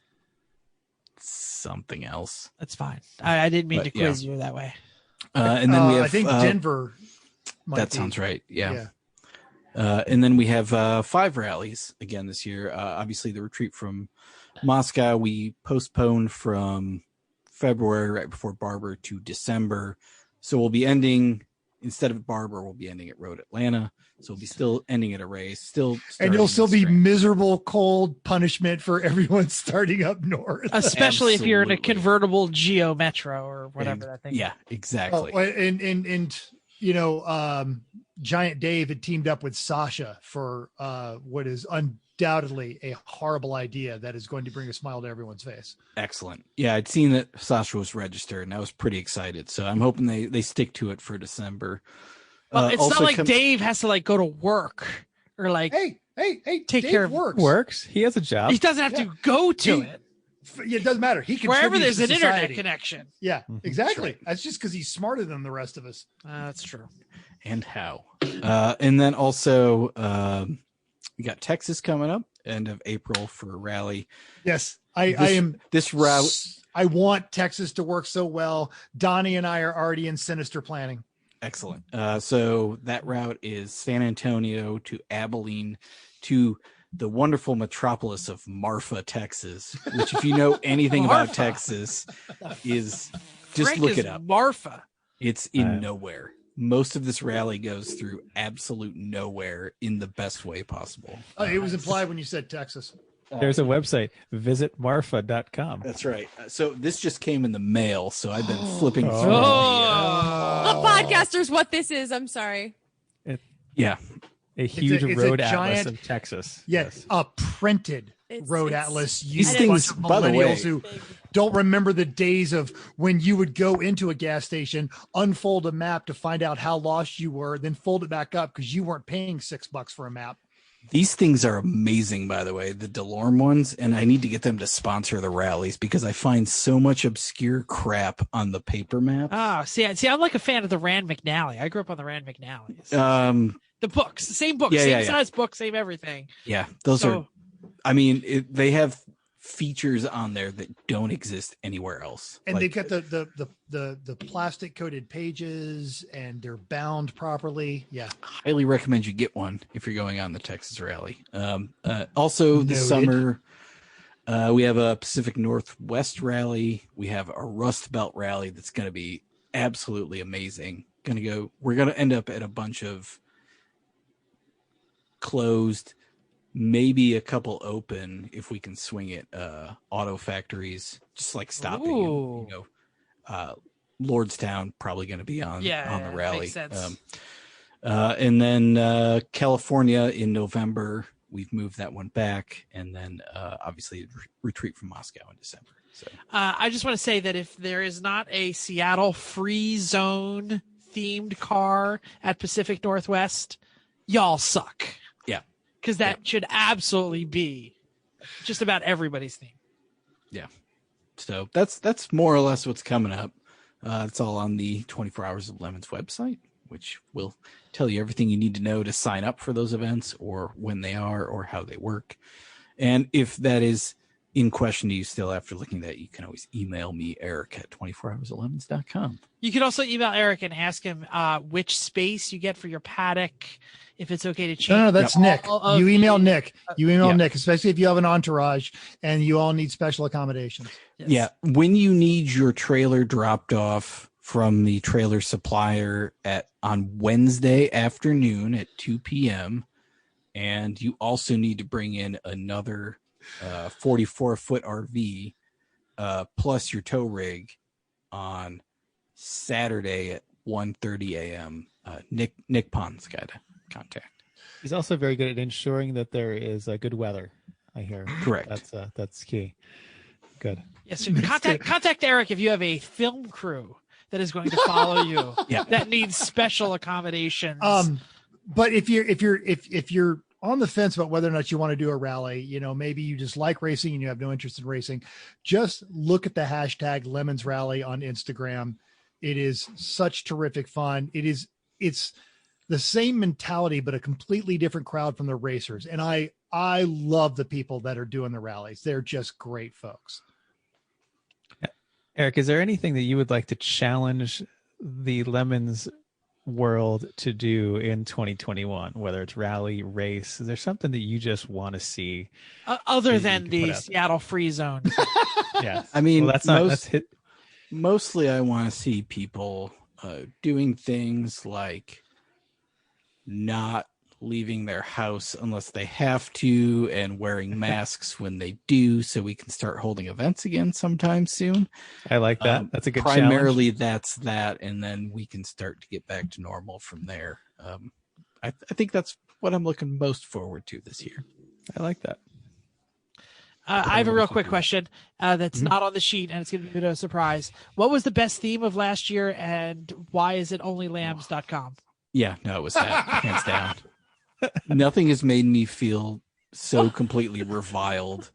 S4: something else.
S3: That's fine. I didn't mean
S4: But,
S3: to quiz you that way.
S4: And then we have
S1: I think Denver. Might
S4: that
S1: be.
S4: sounds right. Yeah. And then we have 5 rallies again this year. Obviously, the retreat from Moscow we postponed from February right before Barber to December. So we'll be ending instead of Barber, we'll be ending at Road Atlanta. So we'll be still ending at a race, still,
S1: And it'll still be
S4: straight.
S1: miserable, cold punishment for everyone starting up north.
S3: Especially if you're in a
S4: Absolutely.
S3: convertible Geo Metro or whatever that thing is.
S4: Yeah, exactly.
S1: Oh, and you know, Giant Dave had teamed up with Sasha for what is undoubtedly a horrible idea that is going to bring a smile to everyone's face.
S4: Excellent. Yeah, I'd seen that Sasha was registered, and I was pretty excited. So I'm hoping they stick to it for December.
S3: Well, it's
S4: also
S3: not like Dave has to like go to work or like
S1: Hey,
S3: Take
S1: Dave
S3: care of
S1: works.
S5: Works. He has a job.
S3: he doesn't have to go to
S1: He-
S3: it.
S1: It doesn't matter. He
S3: Wherever
S1: contributes
S3: there's
S1: to
S3: an internet
S1: society.
S3: connection.
S1: Yeah,
S5: Mhm.
S1: exactly.
S4: That's right.
S1: That's just because he's smarter than the rest of us.
S3: That's true.
S4: and how. And then also we got Texas coming up end of April for a rally.
S1: Yes, I am.
S4: This route.
S1: I want Texas to work so well. Donnie and I are already in sinister planning.
S4: Excellent. So that route is San Antonio to Abilene to the wonderful metropolis of Marfa, Texas, which if you know anything about
S3: Marfa?
S4: Texas is just
S3: Frank
S4: look
S3: is
S4: it up.
S3: Marfa.
S4: It's in nowhere. Most of this rally goes through absolute nowhere in the best way possible.
S1: It was implied when you said Texas.
S5: There's a website, visitmarfa.com.
S4: That's right. So this just came in the mail, so I've been flipping through.
S3: Oh.
S2: The podcasters, what this is. I'm sorry.
S4: Yeah,
S5: A huge
S1: it's a
S5: road atlas
S1: giant-
S5: of Texas.
S1: Yes, a printed
S2: It's-
S1: road
S2: it's-
S1: atlas.
S4: These
S1: Used
S4: things,
S1: a bunch of
S4: by the way-
S1: millennials who don't remember the days of when you would go into a gas station, unfold a map to find out how lost you were, then fold it back up because you weren't paying $6 for a map.
S4: these things are amazing, by the way, the DeLorme ones, and I need to get them to sponsor the rallies because I find so much obscure crap on the paper map.
S3: See, I'm like a fan of the Rand McNally. I grew up on the Rand McNallys. The books, the same books,
S4: Yeah,
S3: same
S4: yeah, yeah.
S3: size book, same everything.
S4: Yeah, those
S3: So-
S4: are. I mean, they have features on there that don't exist anywhere else.
S1: And
S4: Like,
S1: they've got the plastic coated pages, and they're bound properly. Yeah.
S4: highly recommend you get one if you're going on the Texas rally. Also, this
S1: Noted.
S4: summer, we have a Pacific Northwest rally. We have a Rust Belt rally that's going to be absolutely amazing. We're going to end up at a bunch of closed, maybe a couple open if we can swing it. Auto factories, just like stopping.
S3: Ooh.
S4: Lordstown probably going to be on the rally.
S3: Makes sense.
S4: And then California in November, we've moved that one back, and then obviously retreat from Moscow in December. So
S3: I just want to say that if there is not a Seattle free zone themed car at Pacific Northwest, y'all suck.
S4: Yeah.
S3: Because that should absolutely be just about everybody's theme.
S4: yeah, So that's more or less what's coming up. It's all on the 24 Hours of Lemons website, which will tell you everything you need to know to sign up for those events, or when they are, or how they work. And if that is in question to you still after looking at that, you can always email me, Eric, at 24hoursoflemons.com.
S3: You can also email Eric and ask him which space you get for your paddock, if it's okay to change.
S1: No, that's Nick. You email Nick. You email
S4: Yeah.
S1: Nick, especially if you have an entourage and you all need special accommodations.
S3: Yes.
S4: Yeah, when you need your trailer dropped off from the trailer supplier on Wednesday afternoon at 2 p.m., and you also need to bring in another 44-foot RV plus your tow rig on Saturday at 1:30 a.m. Nick Pond's got to contact.
S5: He's also very good at ensuring that there is good weather. I hear.
S4: Correct.
S5: That's key. Good.
S3: Yes, so contact Eric if you have a film crew that is going to follow you.
S4: Yeah.
S3: That needs special accommodations.
S1: But if you're on the fence about whether or not you want to do a rally, maybe you just like racing and you have no interest in racing, just look at the hashtag Lemons Rally on Instagram. It is such terrific fun. It's the same mentality, but a completely different crowd from the racers. And I love the people that are doing the rallies. They're just great folks.
S5: Eric, is there anything that you would like to challenge the Lemons world to do in 2021, whether it's rally, race? Is there something that you just want to see
S3: other than the Seattle free zone?
S5: Yeah.
S4: I mean,
S5: well, that's
S4: mostly I want to see people doing things like not leaving their house unless they have to, and wearing masks when they do, so we can start holding events again sometime soon.
S5: I like that. That's a good
S4: primarily
S5: challenge.
S4: That's that, and then we can start to get back to normal from there. I think that's what I'm looking most forward to this year.
S5: I like that.
S3: I have a real quick question that's not on the sheet, and it's going to be a bit of a surprise. What was the best theme of last year, and why is it onlylambs.com?
S4: Yeah, no, it was that, hands down. Nothing has made me feel so completely reviled,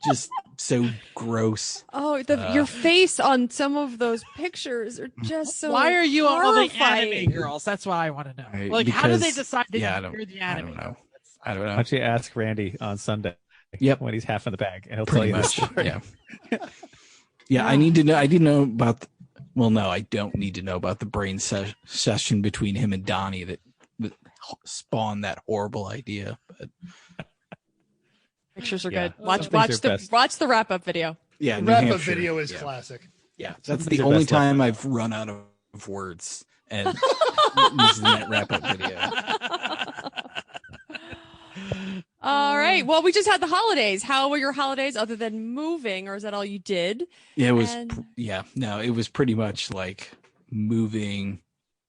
S4: just so gross.
S2: Oh, your face on some of those pictures are just so.
S3: Why are you on all the
S2: horrifying.
S3: anime girls? That's what I want to know.
S4: Right,
S3: Like, how did they
S4: because-
S3: decide that
S4: yeah,
S3: you're the anime?
S4: I don't know.
S3: girl?
S4: I don't
S5: Why
S4: know.
S5: don't you ask Randy on Sunday?
S4: Yep.
S5: When he's half in the bag, and he'll
S4: Pretty
S5: tell you
S4: much.
S5: the story.
S4: Yeah. Yeah, I need to know. I didn't know about. Well, no, I don't need to know about the brain session between him and Donnie that spawned that horrible idea. But
S2: Pictures are
S5: Yeah.
S2: good. Watch
S5: Some things are best.
S2: the wrap up video.
S4: yeah,
S1: The
S4: New
S1: wrap-up
S4: Hampshire,
S1: video is
S4: yeah.
S1: classic.
S4: Yeah,
S5: Some
S4: that's
S5: things
S4: the
S5: are
S4: only
S5: best left
S4: time
S5: unknown.
S4: I've run out of words and using that wrap-up video.
S2: All right. Well, we just had the holidays. How were your holidays other than moving, or is that all you did?
S4: Yeah, it was.
S2: And-
S4: It was pretty much like moving,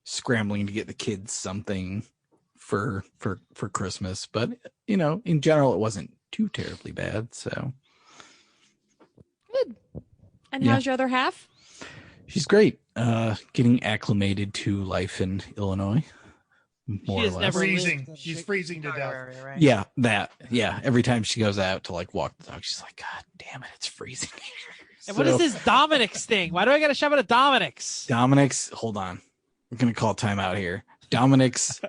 S4: scrambling to get the kids something for Christmas. But in general, it wasn't too terribly bad. So
S2: Good. And
S4: Yeah.
S2: how's your other half?
S4: she's great. Getting acclimated to life in Illinois, more
S3: She
S4: or
S3: has
S4: less.
S3: never
S1: Freezing.
S3: lived in
S1: She's
S3: the
S1: freezing to
S3: Chicago
S1: death.
S3: area, right?
S4: Yeah, that. Yeah, every time she goes out to like walk the dog, she's like, "God damn it, it's freezing."
S3: And what is this Dominic's thing? Why do I got to shove it at Dominic's?
S4: Dominic's? Hold on, we're gonna call timeout here. Dominic's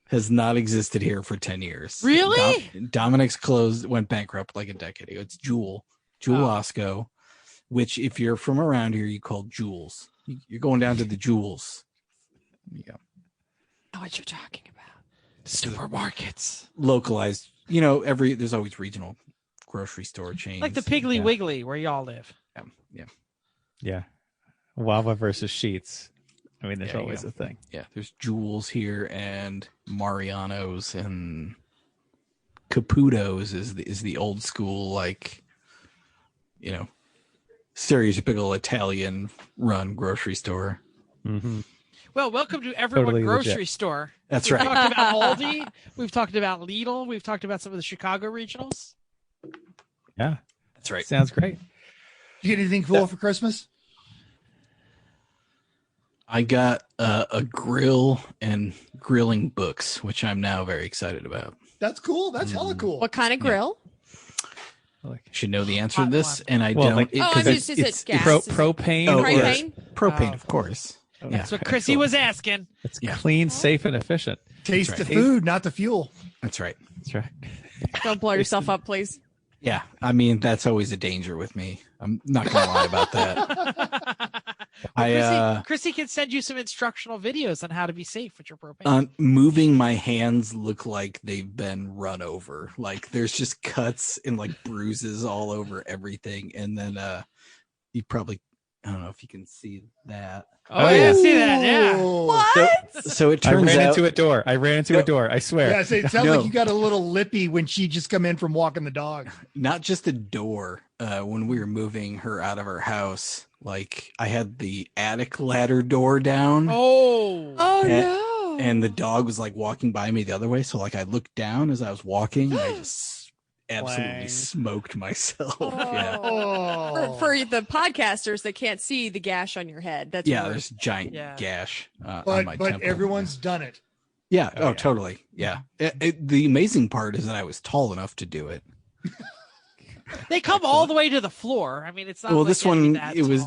S4: has not existed here for 10 years.
S3: Really?
S4: Dominic's went bankrupt like a decade ago. It's Jewel Osco, which if you're from around here, you call Jules. You're going down to the Jewels. Yeah.
S2: I know what you're talking about.
S3: Supermarkets.
S4: Localized. There's always regional grocery store chains.
S3: Like the Piggly
S4: Yeah.
S3: Wiggly where y'all live.
S4: Yeah.
S5: Yeah. Wawa versus Sheets. I mean, there's
S4: There you
S5: always
S4: go.
S5: a thing.
S4: Yeah. There's Jewels here and Mariano's and Caputo's is the old school, like, stereotypical Italian run grocery store.
S5: Mm-hmm.
S3: Well, welcome to Everyone
S5: Totally
S3: Grocery
S5: legit.
S3: Store.
S4: That's
S3: We've
S4: right.
S3: talked about Aldi. We've talked about Lidl. We've talked about some of the Chicago regionals.
S5: Yeah.
S4: That's right.
S5: Sounds great.
S1: Did you get anything cool for Christmas?
S4: I got a grill and grilling books, which I'm now very excited about.
S1: That's cool. That's hella cool.
S2: What kind of grill?
S5: Like,
S4: should know the answer to
S3: Hot
S4: this,
S3: one.
S4: and I
S5: Well,
S4: don't.
S5: like-
S2: Oh, is it gas? Is it
S5: propane.
S4: Oh,
S5: or-
S4: yeah.
S2: propane?
S4: Propane,
S3: Oh.
S4: of course.
S5: Oh,
S4: Yeah.
S3: That's what Chrissy was asking.
S5: It's
S4: Yeah.
S5: clean, safe, and efficient.
S1: Taste
S4: right.
S1: the food, not the fuel.
S4: That's right.
S5: That's right.
S2: Don't blow yourself up, please.
S4: Yeah, I mean that's always a danger with me. I'm not gonna lie about that.
S3: Chrissy can send you some instructional videos on how to be safe with your propane.
S4: Moving my hands look like they've been run over. Like there's just cuts and like bruises all over everything. And then you probably, I don't know if you can see that.
S3: Oh, yeah, I see that. Yeah.
S2: What?
S4: So it
S5: I
S4: turns
S5: ran
S4: out
S5: into a door. I ran into a door. I swear.
S1: Yeah, so it sounds
S4: No.
S1: like you got a little lippy when she just come in from walking the dog.
S4: not just a door. When we were moving her out of her house, like I had the attic ladder door down.
S3: Oh.
S2: Oh
S4: And-
S2: no.
S4: And the dog was like walking by me the other way. So like I looked down as I was walking and I just absolutely
S5: Clang.
S4: smoked myself.
S2: Oh.
S4: Yeah.
S1: Oh,
S2: For the podcasters that can't see the gash on your head, that's
S4: Yeah,
S2: worse.
S4: there's a giant
S3: Yeah.
S4: gash on my
S1: but
S4: temple.
S1: everyone's done it.
S4: Yeah.
S5: Oh,
S4: Oh,
S5: yeah.
S4: totally. Yeah. The amazing part is that I was tall enough to do it.
S3: They come all the way to the floor. I mean, it's not.
S4: Well,
S3: like
S4: this
S3: you have to be
S4: one,
S3: that
S4: it was.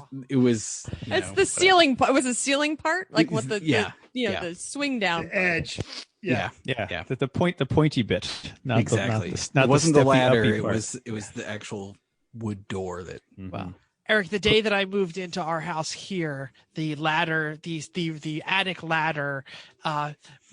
S3: tall.
S4: You
S2: It's
S4: know,
S2: the ceiling part. Was the ceiling part like what the
S4: Yeah, yeah.
S2: the swing down?
S1: The edge.
S4: Yeah.
S1: Yeah.
S5: Yeah. The pointy bit. Not
S4: Exactly.
S5: not
S4: It wasn't the
S5: steppy,
S4: ladder.
S5: uppy
S4: It
S5: part.
S4: was the actual wood door that.
S5: Mhm.
S3: Wow. Eric, the day that I moved into our house here, the ladder, the attic ladder,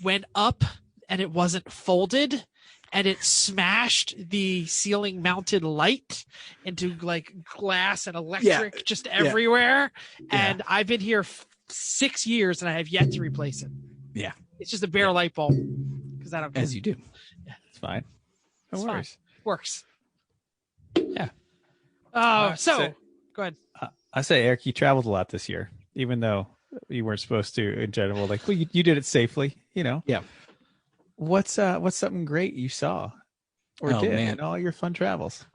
S3: went up and it wasn't folded, and it smashed the ceiling mounted light into like glass and electric just everywhere. And I've been here 6 years and I have yet to replace it.
S4: Yeah.
S3: It's just a bare light bulb because I don't care.
S4: As you do.
S5: It's fine. No
S3: It's
S5: worries.
S3: Works.
S5: Yeah.
S3: Oh, so
S5: so-
S3: go ahead.
S5: I say, Eric, you traveled a lot this year, even though you weren't supposed to in general. Like, well, you did it safely, you know?
S4: Yeah.
S5: What's something great you saw or
S4: Oh,
S5: did
S4: man.
S5: in all your fun travels?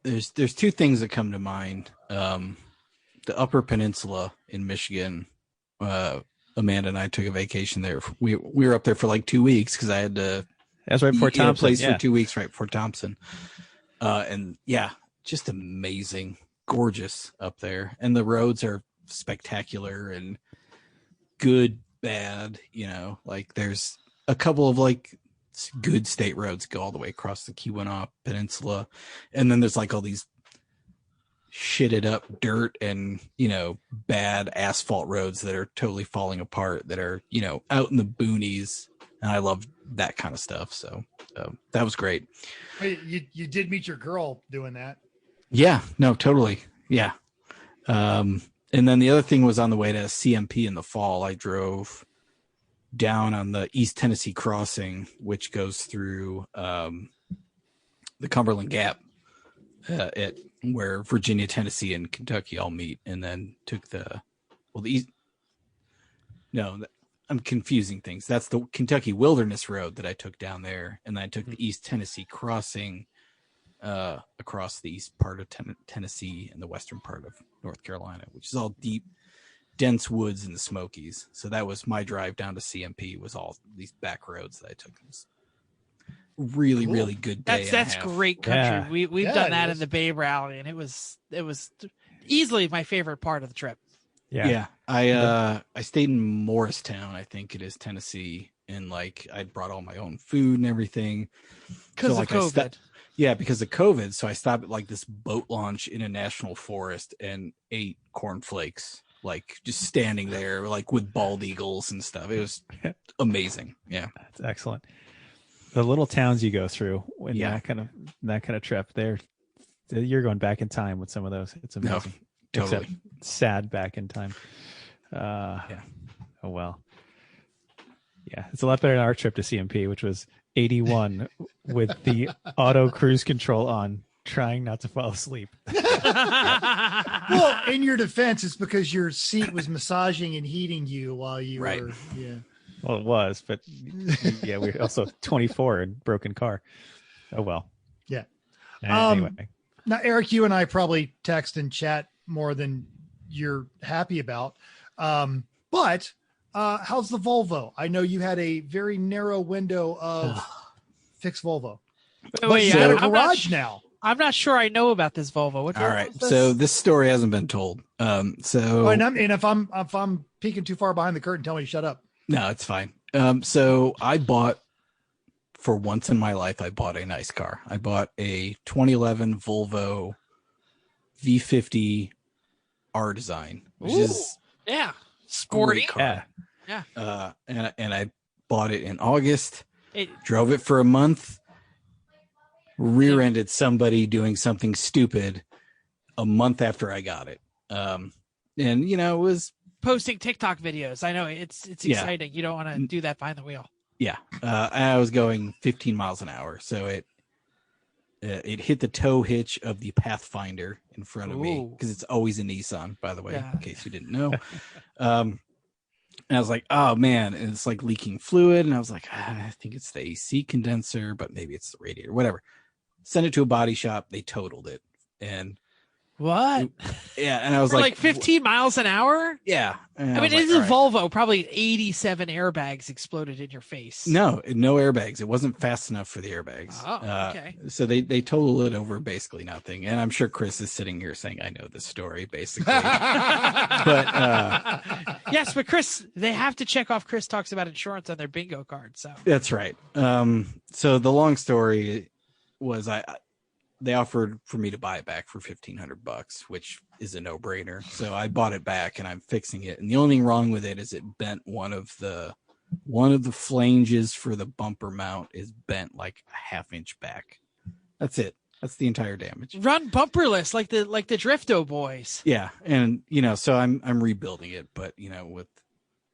S4: There's two things that come to mind. The Upper Peninsula in Michigan. Amanda and I took a vacation there. We were up there for like 2 weeks because I had to
S5: That's right before
S4: eat in a
S5: Thompson.
S4: place
S5: Yeah.
S4: for 2 weeks right before Thompson. And yeah, just amazing, gorgeous up there, and the roads are spectacular and good, bad. You know, like there's a couple of like good state roads go all the way across the Keweenaw Peninsula, and then there's like all these shitted up dirt and bad asphalt roads that are totally falling apart that are out in the boonies, and I love that kind of stuff. So that was great.
S1: Hey, you did meet your girl doing that.
S4: Yeah, no, totally. Yeah. And then the other thing was on the way to CMP in the fall, I drove down on the East Tennessee crossing, which goes through the Cumberland Gap at where Virginia, Tennessee, and Kentucky all meet, and then took the east. No, I'm confusing things. That's the Kentucky Wilderness Road that I took down there, and then I took the East Tennessee crossing across the east part of Tennessee and the western part of North Carolina, which is all deep, dense woods in the Smokies. So that was my drive down to CMP, was all these back roads that I took. It was really,
S1: Cool.
S4: really good day.
S3: That's
S4: and a half.
S3: great country.
S5: Yeah.
S3: We've
S1: Yeah,
S3: done
S1: it
S3: that
S1: is.
S3: in the Babe Rally, and it was easily my favorite part of the trip.
S5: Yeah.
S4: I stayed in Morristown, I think it is, Tennessee, and like I brought all my own food and everything
S3: Because
S4: So,
S3: of
S4: like,
S3: COVID.
S4: Yeah, because of COVID. So I stopped at like this boat launch in a national forest and ate cornflakes, like just standing there, like with bald eagles and stuff. It was amazing. Yeah.
S5: That's excellent. The little towns you go through in
S4: Yeah.
S5: that kind of trip, you're going back in time with some of those. It's
S4: No,
S5: amazing.
S4: totally.
S5: Except sad back in time.
S4: Yeah.
S5: Oh well. Yeah, it's a lot better than our trip to CMP, which was 81 with the auto cruise control on, trying not to fall asleep.
S1: Well, in your defense, it's because your seat was massaging and heating you while you
S4: Right.
S1: were. Yeah.
S5: Well, it was, but yeah, we were also 24 and broken car. Oh well.
S1: Yeah.
S5: Anyway,
S1: Now, Eric, you and I probably text and chat more than you're happy about. But how's the Volvo? I know you had a very narrow window of fixed Volvo.
S3: Oh,
S1: But
S3: yeah,
S1: you got a
S3: I'm not
S1: garage now.
S3: I'm not sure I know about this Volvo. What
S4: All right.
S3: is this?
S4: So this story hasn't been told. So
S1: and if I'm peeking too far behind the curtain, tell me to shut up.
S4: no, it's fine. So I bought, for once in my life, I bought a nice car. I bought a 2011 Volvo V50 R Design, which is
S3: yeah, sporty.
S4: great car.
S3: Yeah.
S4: And I bought it in August.
S3: It,
S4: Drove it for a month. Rear-ended somebody doing something stupid a month after I got it. And you know, it was
S3: posting TikTok videos. I know it's exciting. You don't want to do that behind the wheel.
S4: yeah. I was going 15 miles an hour, so it hit the tow hitch of the Pathfinder in front of me, because it's always a Nissan, by the way, in case you didn't know. And I was like, oh man, and it's like leaking fluid, and I was like, I think it's the AC condenser, but maybe it's the radiator, whatever. Sent it to a body shop. They totaled it, and
S3: what?
S4: Yeah, and I was
S3: For
S4: like
S3: 15 miles an hour.
S4: Yeah,
S3: I mean, it's a Volvo. Probably 87 airbags exploded in your face.
S4: No airbags. It wasn't fast enough for the airbags.
S3: Oh, okay.
S4: So they totaled it over basically nothing. And I'm sure Chris is sitting here saying, I know this story, basically. But
S3: yes, but Chris, they have to check off Chris talks about insurance on their bingo card. So
S4: that's right. So the long story was they offered for me to buy it back for $1,500, which is a no-brainer. So I bought it back and I'm fixing it. And the only thing wrong with it is it bent one of the flanges for the bumper mount is bent like a half inch back. That's it. That's the entire damage.
S3: Run bumperless like the Drifto boys.
S4: Yeah, and you know, so I'm rebuilding it, but you know, with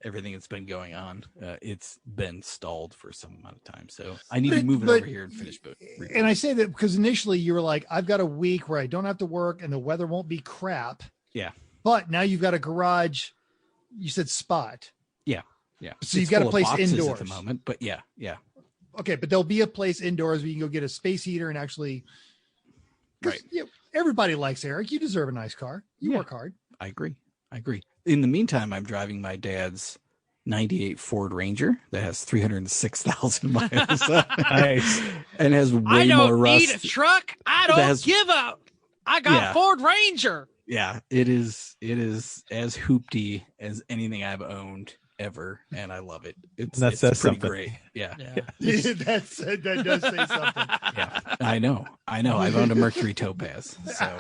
S4: everything that's been going on, it's been stalled for some amount of time. So I need to move it over here and finish it.
S1: And I say that because initially you were like, I've got a week where I don't have to work and the weather won't be crap.
S4: Yeah.
S1: But now you've got a garage, you said spot.
S4: Yeah. Yeah.
S1: So you've got a place indoors
S4: at the moment, but yeah.
S1: Okay, but there'll be a place indoors where you can go get a space heater and actually,
S4: right.
S1: You know, everybody likes Eric. You deserve a nice car. You work hard.
S4: I agree. In the meantime, I'm driving my dad's 98 Ford Ranger that has 306,000 miles.
S5: Nice.
S4: And has way more rust.
S3: I don't need a truck. I don't give up. I got Ford Ranger.
S4: Yeah, it is as hoopty as anything I've owned ever, and I love it. It's pretty
S5: something.
S4: Great. Yeah.
S1: That does say something.
S4: Yeah, I know. I've owned a Mercury Topaz. So,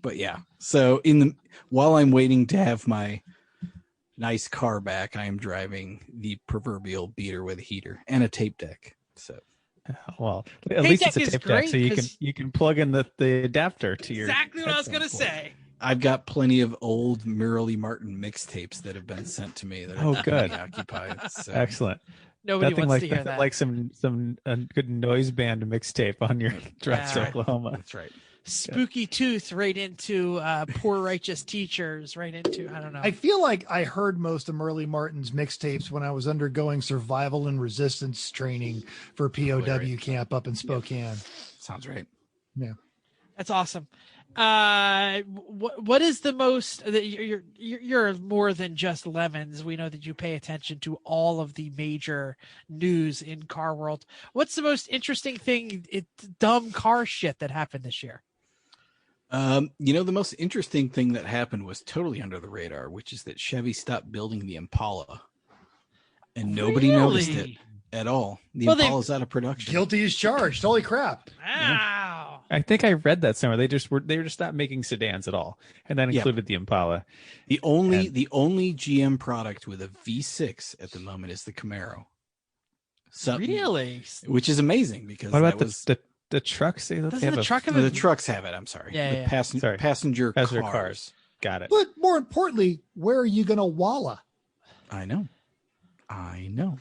S4: but yeah. So while I'm waiting to have my nice car back, I am driving the proverbial beater with a heater and a tape deck. So,
S5: well, at least it's a tape deck, so you can plug in the adapter to your.
S3: Exactly what I was gonna say.
S4: I've got plenty of old Murilee Martin mixtapes that have been sent to me that are
S5: good.
S4: Occupied. So.
S5: Excellent.
S3: Nobody
S5: Nothing
S3: wants
S5: like
S3: to hear that.
S5: Like some good noise band mixtape on your drive to Oklahoma.
S4: That's right.
S3: Spooky Tooth right into Poor Righteous Teachers, right into, I don't know.
S1: I feel like I heard most of Murilee Martin's mixtapes when I was undergoing survival and resistance training for POW camp up in Spokane.
S4: Yep. Sounds right.
S1: Yeah.
S3: That's awesome. What is the most, you're more than just lemons. We know that you pay attention to all of the major news in car world. What's the most interesting thing, dumb car shit that happened this year?
S4: You know, the most interesting thing that happened was totally under the radar, which is that Chevy stopped building the Impala, and nobody noticed it at all. The Impala's out of production.
S1: Guilty as charged. Holy crap!
S3: Wow.
S5: I think I read that somewhere. They were just not making sedans at all, and that included the Impala.
S4: The only GM product with a V6 at the moment is the Camaro. So,
S3: really?
S4: Which is amazing because
S5: what about the trucks?
S4: The trucks have it. I'm sorry.
S3: Yeah,
S4: passenger cars.
S5: Got it.
S1: But more importantly, where are you going to walla?
S4: I know.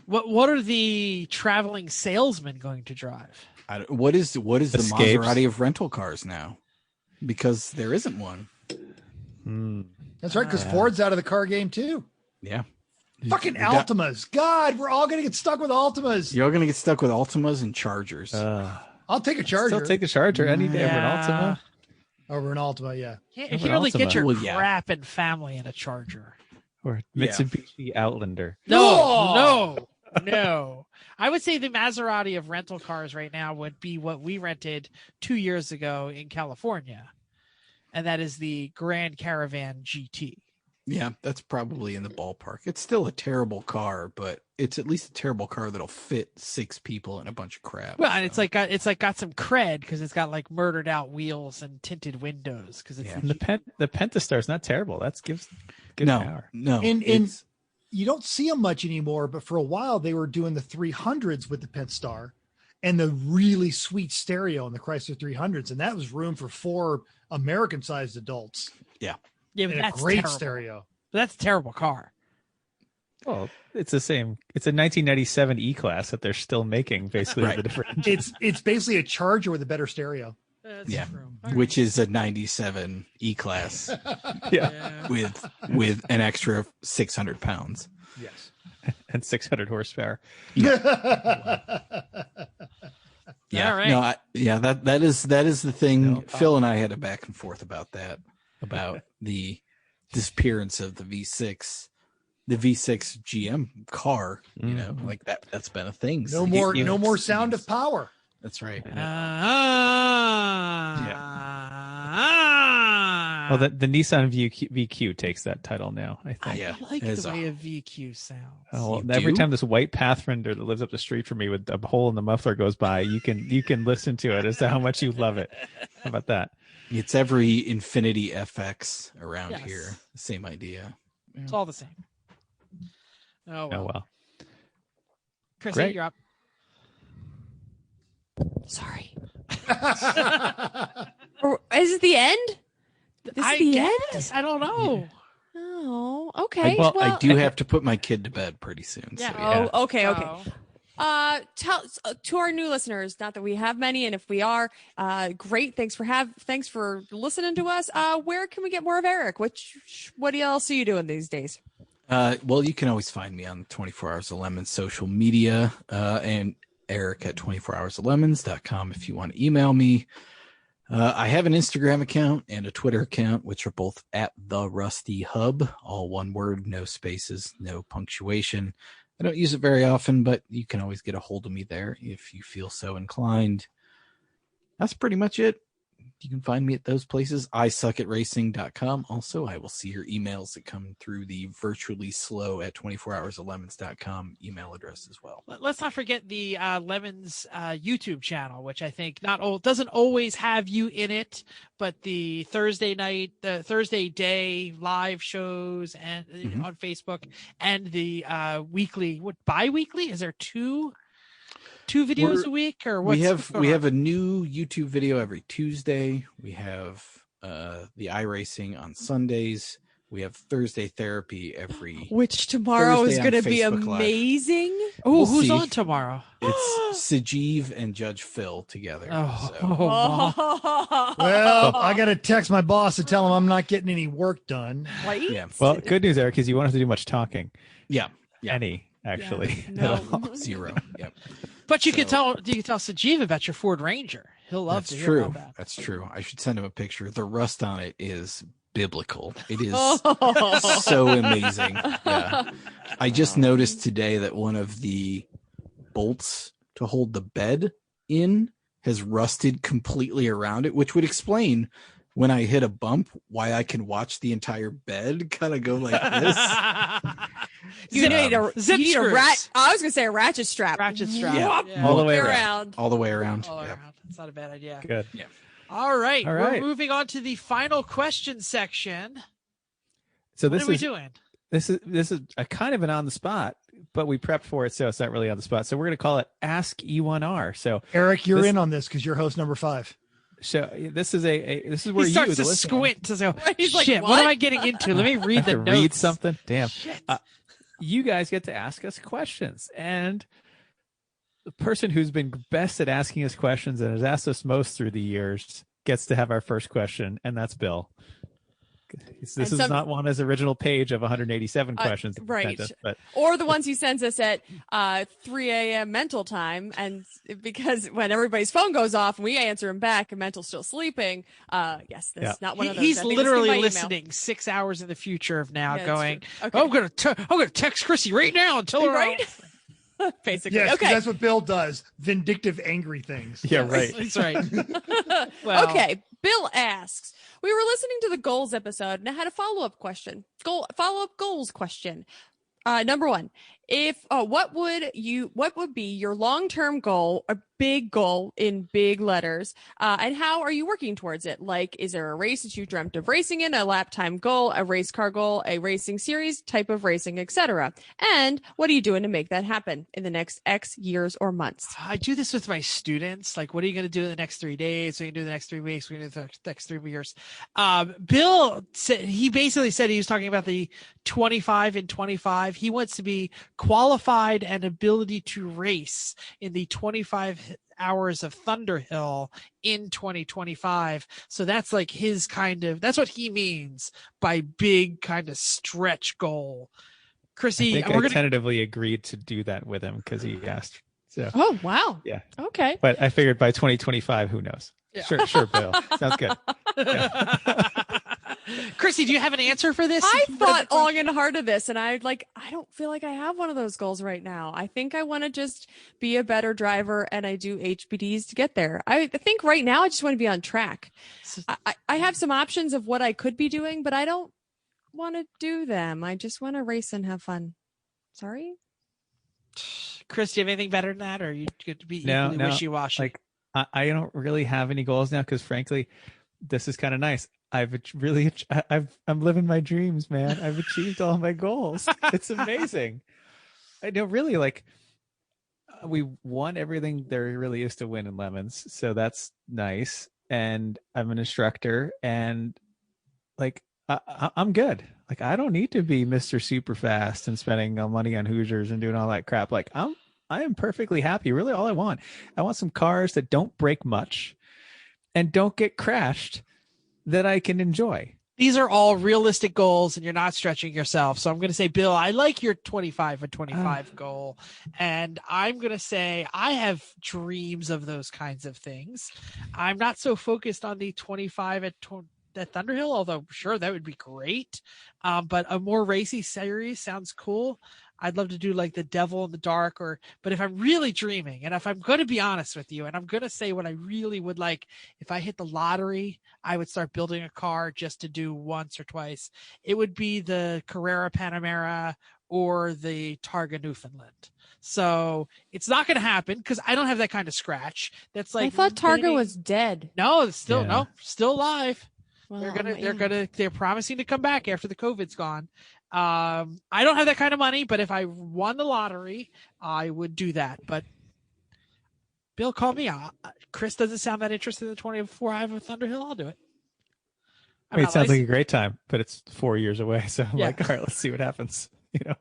S3: What are the traveling salesmen going to drive?
S4: What is the Maserati of rental cars now? Because there isn't one.
S1: That's right, because Ford's out of the car game too.
S4: Yeah.
S1: Fucking Altimas. God, we're all going to get stuck with Altimas.
S4: You're all going to get stuck with Altimas and Chargers.
S1: I'll take a Charger.
S5: Still take a Charger any day over an Altima.
S1: Over an Altima, yeah.
S3: You can only get your crap and family in a Charger.
S5: Or Mitsubishi Outlander.
S3: No. No. I would say the Maserati of rental cars right now would be what we rented 2 years ago in California. And that is the Grand Caravan GT.
S4: Yeah, that's probably in the ballpark. It's still a terrible car, but it's at least a terrible car that'll fit 6 people and a bunch of crap.
S3: Well, and it's got some cred because it's got like murdered out wheels and tinted windows. Because it's
S5: And the Pentastar is not terrible. That gives good power.
S4: No,
S1: And you don't see them much anymore, but for a while they were doing the 300s with the Pentastar and the really sweet stereo in the Chrysler 300s, and that was room for 4 American-sized adults.
S3: yeah, but
S1: And a
S3: that's
S1: great
S3: terrible.
S1: stereo.
S3: But that's a terrible car.
S5: Well, it's the same. It's a 1997 E-Class that they're still making, basically.
S4: Right.
S5: The different.
S1: It's basically a Charger with a better stereo.
S3: That's
S4: Yeah,
S3: true. All
S4: which is a 97 E-Class
S5: Yeah,
S4: with an extra 600 pounds.
S1: Yes.
S5: and 600 horsepower.
S4: Yeah,
S3: All right.
S4: no, that is the thing.
S5: No.
S4: Phil and I had a back and forth about that, about the disappearance of the V6 GM car. You know, like that's been a thing.
S1: No more sound of power.
S4: That's right.
S5: Well, the Nissan VQ takes that title now, I think.
S4: Yeah,
S3: I like
S4: as
S3: the
S4: a-
S3: way a VQ sounds.
S5: Oh, well,
S4: You
S5: every
S4: do?
S5: time this white Pathfinder that lives up the street from me with a hole in the muffler goes by, you can listen to it as to how much you love it. How about that?
S4: It's every Infinity FX around
S3: Yes.
S4: here. Same idea.
S3: It's all the same. Oh, well.
S5: Oh well.
S3: Chrissy,
S5: Great.
S3: you're up.
S2: Sorry. Is it the end? This is the end?
S3: guess. I don't know.
S2: Oh, okay.
S4: Well, I
S2: well,
S4: do have to put my kid to bed pretty soon.
S3: Yeah.
S4: So yeah.
S2: Oh, okay, okay.
S3: So,
S2: Tell to our new listeners, not that we have many, and if we are, great. Thanks for listening to us. Where can we get more of Eric? What else are you doing these days?
S4: Well, you can always find me on 24 Hours of Lemons social media, and Eric at 24hoursoflemons.com if you want to email me. I have an Instagram account and a Twitter account, which are both at the Rusty Hub, all one word, no spaces, no punctuation. I don't use it very often, but you can always get a hold of me there if you feel so inclined. That's pretty much it. You can find me at those places. ISuckAtRacing.com. Also, I will see your emails that come through the virtually slow at 24hoursoflemons.com email address as well.
S3: let's not forget the Lemons YouTube channel, which I think doesn't always have you in it, but the Thursday day live shows and on Facebook, and the bi-weekly. Is there two videos a week, or what's
S4: we have
S3: going on?
S4: a new YouTube video every Tuesday. We have the iRacing on Sundays. We have Thursday therapy every.
S2: Which tomorrow is
S4: Thursday on
S2: going to be
S4: Facebook Live.
S2: amazing.
S3: Oh,
S4: We'll
S3: who's
S4: see.
S3: on tomorrow?
S4: It's Sajeev and Judge Phil together.
S3: Oh,
S4: So.
S1: Well, I got to text my boss to tell him I'm not getting any work done.
S2: Right?
S4: Yeah.
S5: Well, good news, Eric, is you won't have to do much talking.
S4: Yeah.
S5: Any, actually.
S2: No.
S4: Zero. Yep.
S3: But you can tell Sajeev about your Ford Ranger. He'll love
S4: That's
S3: to hear
S4: true.
S3: about that.
S4: That's true. I should send him a picture. The rust on it is biblical. It is
S2: Oh.
S4: so amazing. Yeah. I just noticed today that one of the bolts to hold the bed in has rusted completely around it, which would explain when I hit a bump why I can watch the entire bed kind of go like this.
S2: You need a
S3: Zip
S2: you need a
S3: screws.
S2: rat. I was going to say a ratchet strap.
S3: Ratchet strap.
S4: Yeah.
S3: Yeah.
S5: All the way
S2: around.
S4: All the way around.
S3: All
S4: Yep.
S3: around. That's not a bad idea.
S5: Good.
S3: All right.
S5: All
S3: We're
S5: right.
S3: moving on to the final question section.
S5: So
S3: What
S5: this
S3: are we
S5: is
S3: doing?
S5: this is a kind of an on the spot, but we prepped for it, so it's not really on the spot. So we're going to call it Ask E1R. So
S1: Eric, you're
S5: This-
S1: in on this because you're host number 5.
S5: this is this is where
S3: He
S5: you,
S3: starts
S5: the
S3: to
S5: listener,
S3: squint to say,
S2: He's like,
S3: shit, what
S2: "What?"
S3: am I getting into? Let me read
S5: have
S3: the
S5: to
S3: notes.
S5: read something. Damn.
S3: Shit.
S5: You guys get to ask us questions, and the person who's been best at asking us questions and has asked us most through the years gets to have our first question, and that's Bill. This is not one as original page of 187 questions, that he
S2: right.
S5: sent us, but
S2: Or the ones he sends us at 3 a.m. mental time, and because when everybody's phone goes off and we answer him back and mental's still sleeping, yes, that's not one of those.
S3: He's
S2: I think
S3: literally
S2: by email.
S3: listening 6 hours in the future of now,
S2: Yeah, that's
S3: going,
S2: true. Okay.
S3: I'm gonna text Chrissy right now and tell her.
S2: Right? Basically.
S1: Yes, 'cause
S2: Okay.
S1: that's what Bill does. Vindictive, angry things.
S5: Yeah, right.
S3: That's right. Well,
S2: Okay. Bill asks, we were listening to the goals episode and I had a follow-up question. Follow-up goals question. Number one, what would be your long-term goal, a big goal in big letters, and how are you working towards it? Like, is there a race that you dreamt of racing in, a lap time goal, a race car goal, a racing series, type of racing, etc.? And what are you doing to make that happen in the next X years or months?
S3: I do this with my students. Like, what are you going to do in the next 3 days? What are you going to do in the next 3 weeks? What are you going to do the next 3 years? Bill said, he basically said he was talking about the 25 and 25. He wants to be qualified and ability to race in the 25 hours of Thunderhill in 2025. So that's like his that's what he means by big kind of stretch goal. Chrissy,
S5: I tentatively agreed to do that with him because he asked. So,
S2: Oh, wow.
S5: yeah.
S2: Okay.
S5: But I figured by 2025, who knows?
S3: Yeah.
S5: Sure, Bill. Sounds good.
S3: Chrissy, do you have an answer for this?
S2: I thought long and hard of this, and I don't feel like I have one of those goals right now. I think I want to just be a better driver, and I do HBDs to get there. I think right now I just want to be on track. I have some options of what I could be doing, but I don't want to do them. I just want to race and have fun. Sorry?
S3: Chris, do you have anything better than that, or are you going to be equally
S5: No.
S3: wishy-washy?
S5: Like, I don't really have any goals now because, frankly, this is kind of nice. I'm living my dreams, man. I've achieved all my goals. It's amazing. I know, really, like, we won everything there really is to win in Lemons, so that's nice. And I'm an instructor, and like, I'm good. Like, I don't need to be Mr. Super Fast and spending money on Hoosiers and doing all that crap. Like, I am perfectly happy. Really, all I want some cars that don't break much and don't get crashed that I can enjoy.
S3: These are all realistic goals, and you're not stretching yourself. So I'm going to say, Bill, I like your 25 and 25 goal. And I'm going to say I have dreams of those kinds of things. I'm not so focused on the 25 at Thunderhill, although sure, that would be great. But a more racy series sounds cool. I'd love to do like the Devil in the Dark, but if I'm really dreaming, and if I'm going to be honest with you, and I'm going to say what I really would like, if I hit the lottery, I would start building a car just to do once or twice. It would be the Carrera Panamera or the Targa Newfoundland. So it's not going to happen because I don't have that kind of scratch. That's like,
S2: I thought Targa was dead.
S3: No, it's still still alive.
S2: Well,
S3: They're promising to come back after the COVID's gone. I don't have that kind of money, but if I won the lottery, I would do that. But Bill, call me out. Chris doesn't sound that interested in the 24 hour of Thunderhill. I'll do it.
S5: I mean, it sounds like a great time, but it's 4 years away. So I'm like, all right, let's see what happens. You know,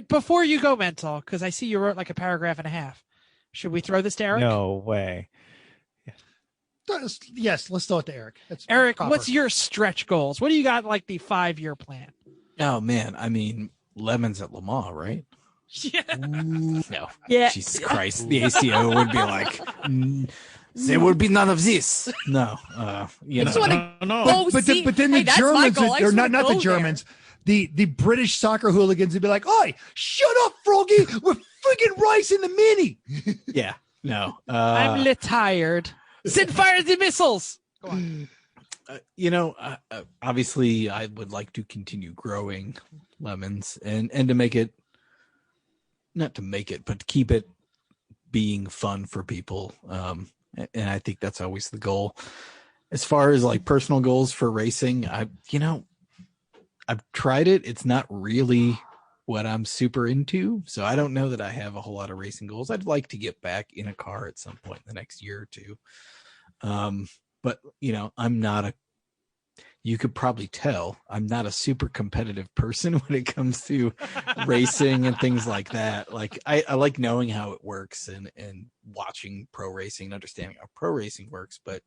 S3: before you go mental, because I see you wrote like a paragraph and a half. Should we throw this to Eric?
S5: No way.
S1: Yes, let's throw it to Eric. That's
S3: Eric,
S1: proper.
S3: what's your stretch goals? What do you got like the 5-year plan?
S4: Oh man, I mean, Lemons at Le Mans, right?
S3: Yeah.
S4: No.
S2: Yeah.
S4: Jesus Christ, the ACO would be like, there would be none of this. No. You
S2: just
S4: know.
S2: wanna
S5: No.
S2: go
S1: But
S2: see.
S1: then
S2: Hey,
S1: the
S2: that's my
S1: Germans,
S2: goal. I
S1: or
S2: just
S1: not
S2: wanna
S1: the
S2: go
S1: Germans, the British soccer hooligans would be like, "Oi, shut up, Froggy! We're freaking racing the Mini."
S4: Yeah. No.
S3: I'm tired. Send fire the missiles. Go on.
S4: Obviously, I would like to continue growing Lemons and to make it, not to make it, but to keep it being fun for people. And I think that's always the goal. As far as like personal goals for racing, I've tried it. It's not really what I'm super into. So I don't know that I have a whole lot of racing goals. I'd like to get back in a car at some point in the next year or two. But you could probably tell I'm not a super competitive person when it comes to racing and things like that. Like I like knowing how it works and watching pro racing and understanding how pro racing works, but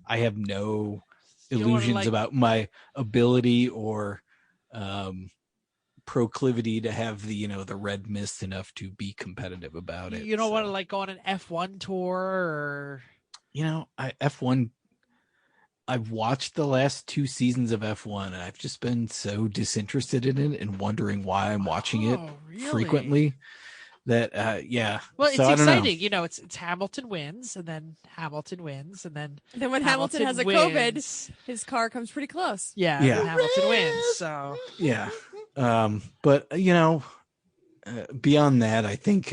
S4: I have no illusions about my ability or proclivity to have the red mist enough to be competitive about it.
S3: You don't want to like go on an F1 tour or
S4: F1. I've watched the last 2 seasons of F1 and I've just been so disinterested in it and wondering why I'm watching it
S3: really?
S4: frequently. that yeah.
S3: Well, it's
S4: So, I don't know.
S3: exciting. You know, it's Hamilton wins, and then Hamilton wins, and then
S2: Then when Hamilton has a
S3: wins.
S2: COVID, his car comes pretty close.
S3: Yeah,
S4: Yeah.
S3: and Hamilton wins. So
S4: Yeah. But beyond that, I think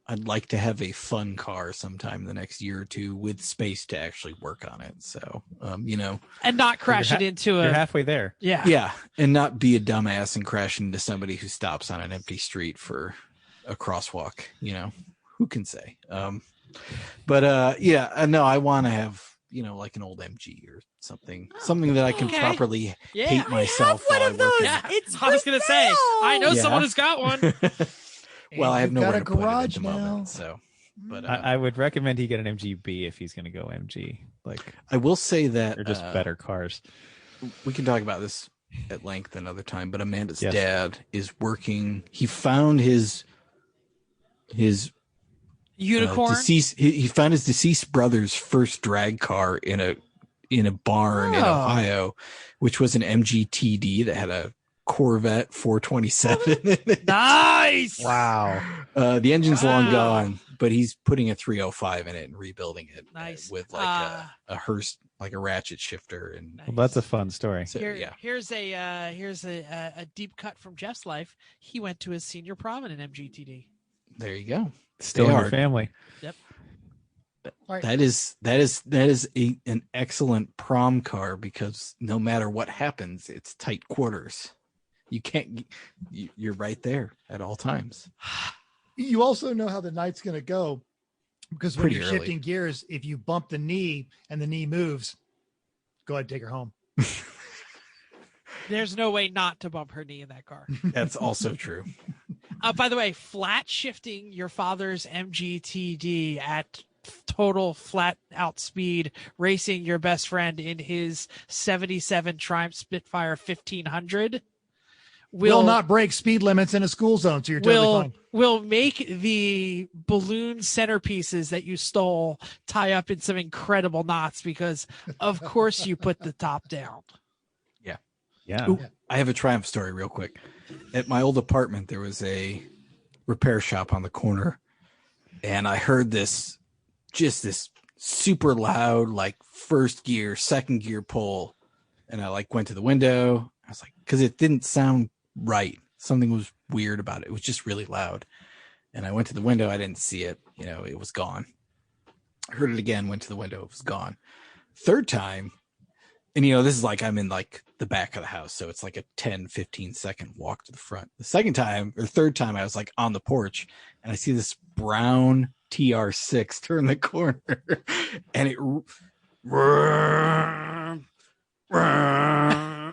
S4: I'd like to have a fun car sometime the next year or two with space to actually work on it. So,
S3: and not crash it into
S5: You're
S3: a
S5: halfway there.
S4: yeah, and not be a dumbass and crash into somebody who stops on an empty street for a crosswalk. Who can say? No, I want to have like an old MG or something that I can
S3: Okay.
S4: properly
S3: Yeah.
S4: hate myself
S2: one
S4: while
S2: of
S4: I work
S2: those.
S4: on it.
S2: It's
S3: I was
S2: for
S3: gonna say, I know
S4: Yeah.
S3: someone who's got one.
S4: Well, I have
S1: And you've got
S4: nowhere
S1: a
S4: to put it at
S1: garage
S4: the
S1: now.
S4: moment, so. But
S5: I would recommend he get an MGB if he's going to go MG. Like,
S4: I will say that
S5: they're just better cars.
S4: we can talk about this at length another time. But Amanda's
S5: Yes.
S4: dad is working. He found his
S3: Unicorn.
S4: deceased. He found his deceased brother's first drag car in a barn in
S3: Oh.
S4: Ohio, which was an MGTD that had a Corvette 427 in it.
S3: Nice.
S5: Wow.
S4: The engine's long
S3: Wow.
S4: gone, but he's putting a 305 in it and rebuilding it
S3: Nice.
S4: with like a Hearst, like a ratchet shifter. And
S5: Well, that's a fun story.
S4: so, yeah.
S3: Here's a deep cut from Jeff's life. He went to his senior prom in an MGTD.
S4: There you go.
S5: Still
S4: They
S5: in
S4: are.
S5: your family.
S1: All right.
S4: That is an excellent prom car because no matter what happens, it's tight quarters. You can't. You're right there at all times.
S1: You also know how the night's going to go because when
S4: Pretty
S1: you're
S4: early.
S1: shifting gears, if you bump the knee and the knee moves, go ahead and take her home.
S3: There's no way not to bump her knee in that car.
S4: That's also true.
S3: By the way, flat shifting your father's MGTD at total flat out speed, racing your best friend in his 77 Triumph Spitfire 1500
S1: Will not break speed limits in a school zone, so you're totally fine.
S3: will make the balloon centerpieces that you stole tie up in some incredible knots because of course you put the top down.
S5: Yeah.
S4: Ooh, I have a Triumph story real quick. At my old apartment, there was a repair shop on the corner, and I heard this super loud, like first gear, second gear pull. And I like went to the window. I was like, because it didn't sound right. Something was weird about it. It was just really loud. And I went to the window. I didn't see it. It was gone. I heard it again, went to the window. It was gone. Third time. And, this is like I'm in like the back of the house. So it's like a 10, 15 second walk to the front. The third time, I was like on the porch and I see this brown TR6 turn the corner and it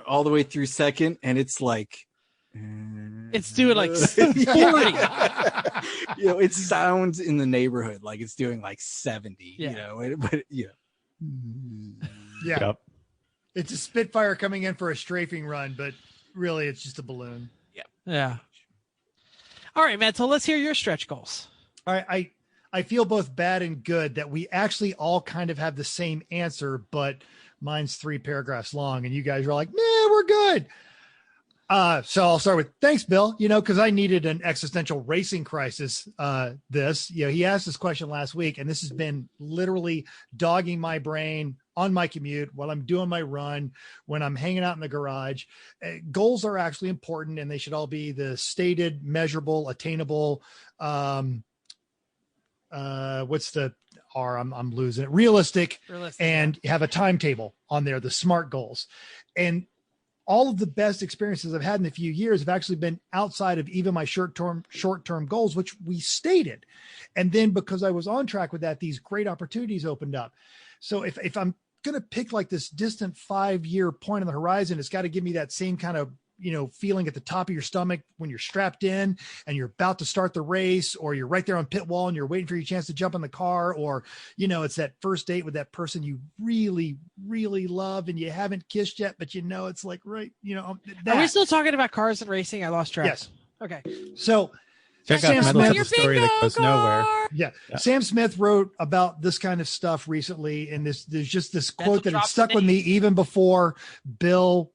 S4: all the way through second. And it's like,
S3: It's doing like 40.
S4: It sounds in the neighborhood like it's doing like 70,
S3: Yeah.
S4: but
S1: Yeah.
S5: Yep.
S1: It's a Spitfire coming in for a strafing run, but really it's just a balloon.
S3: Yeah. All right, man. So let's hear your stretch goals.
S1: All right. I feel both bad and good that we actually all kind of have the same answer, but mine's 3 paragraphs long and you guys are like, man, we're good. So I'll start with thanks, Bill, because I needed an existential racing crisis. He asked this question last week and this has been literally dogging my brain on my commute while I'm doing my run, when I'm hanging out in the garage. Goals are actually important and they should all be the stated, measurable, attainable. What's the R? I'm losing it. Realistic. And have a timetable on there, the SMART goals. And all of the best experiences I've had in a few years have actually been outside of even my short-term goals, which we stated. And then because I was on track with that, these great opportunities opened up. So if I'm going to pick like this distant 5-year point on the horizon, it's got to give me that same kind of, feeling at the top of your stomach when you're strapped in and you're about to start the race, or you're right there on pit wall and you're waiting for your chance to jump in the car, or, it's that first date with that person you really, really love and you haven't kissed yet, but it's like, right.
S3: Are we still talking about cars and racing? I lost track.
S1: Yes.
S3: Okay.
S1: So
S5: Check
S1: Sam
S5: out
S1: Smith.
S5: Mental
S2: Your
S5: Story that goes
S2: bingo
S5: nowhere.
S2: card.
S1: Yeah.
S5: Yeah.
S1: Sam Smith wrote about this kind of stuff recently. And there's just this
S3: Mental
S1: quote that had
S3: drops
S1: stuck
S3: the
S1: with me
S3: name.
S1: even before Bill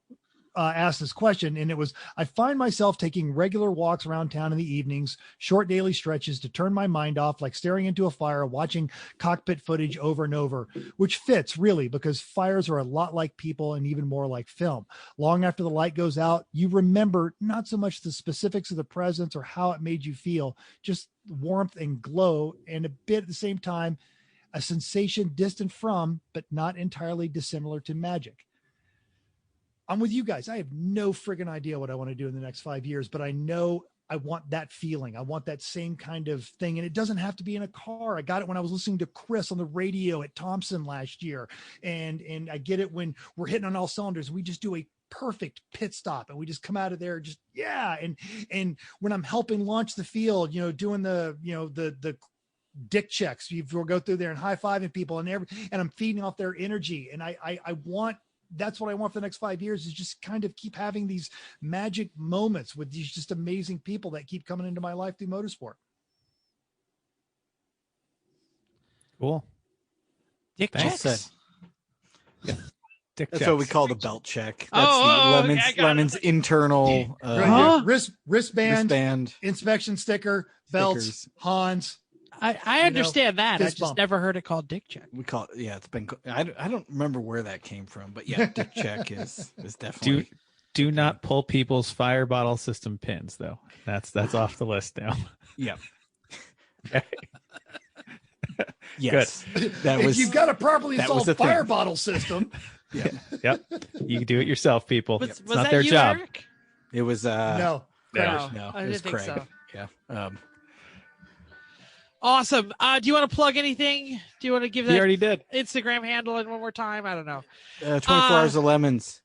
S1: asked this question, and it was, I find myself taking regular walks around town in the evenings, short daily stretches to turn my mind off, like staring into a fire, watching cockpit footage over and over, which fits really because fires are a lot like people and even more like film. Long after the light goes out, you remember not so much the specifics of the presence or how it made you feel, just warmth and glow, and a bit at the same time, a sensation distant from, but not entirely dissimilar to magic. I'm with you guys. I have no friggin' idea what I want to do in the next 5 years, but I know I want that feeling. I want that same kind of thing. And it doesn't have to be in a car. I got it when I was listening to Chris on the radio at Thompson last year. And I get it when we're hitting on all cylinders. We just do a perfect pit stop and we just come out of there just, yeah. And when I'm helping launch the field, doing the dick checks, we'll go through there and high-fiving people and I'm feeding off their energy. And that's what I want for the next 5 years, is just kind of keep having these magic moments with these just amazing people that keep coming into my life through motorsport.
S5: Cool.
S3: Dick checks.
S5: Yeah. Dick
S4: That's
S5: checks.
S4: what we call the belt check. That's Lemon's internal
S1: wristband, inspection sticker, belts,
S4: stickers.
S1: Hans.
S3: I understand that. I
S1: fist
S3: just
S1: bump.
S3: never heard it called dick check.
S4: We call it, it's been, I don't remember where that came from, but yeah, dick check is definitely.
S5: Do not pull people's fire bottle system pins, though. That's off the list now.
S4: Yeah.
S5: Okay.
S4: Yes. That
S1: If
S4: was,
S1: you've got a properly
S4: that was
S1: installed
S4: a thing.
S1: fire bottle system.
S4: yeah.
S5: Yep. You can do it yourself, people.
S3: Was
S5: It's
S3: that
S5: not their
S3: you,
S5: job.
S3: Eric?
S4: It was,
S1: No.
S4: no,
S3: I
S4: it was
S3: didn't think
S4: Craig.
S3: so.
S4: Yeah.
S3: Awesome. Do you want to plug anything? Do you want to give
S5: He
S3: that
S5: already did.
S3: Instagram handle in one more time? I don't know.
S4: 24 hours of lemons,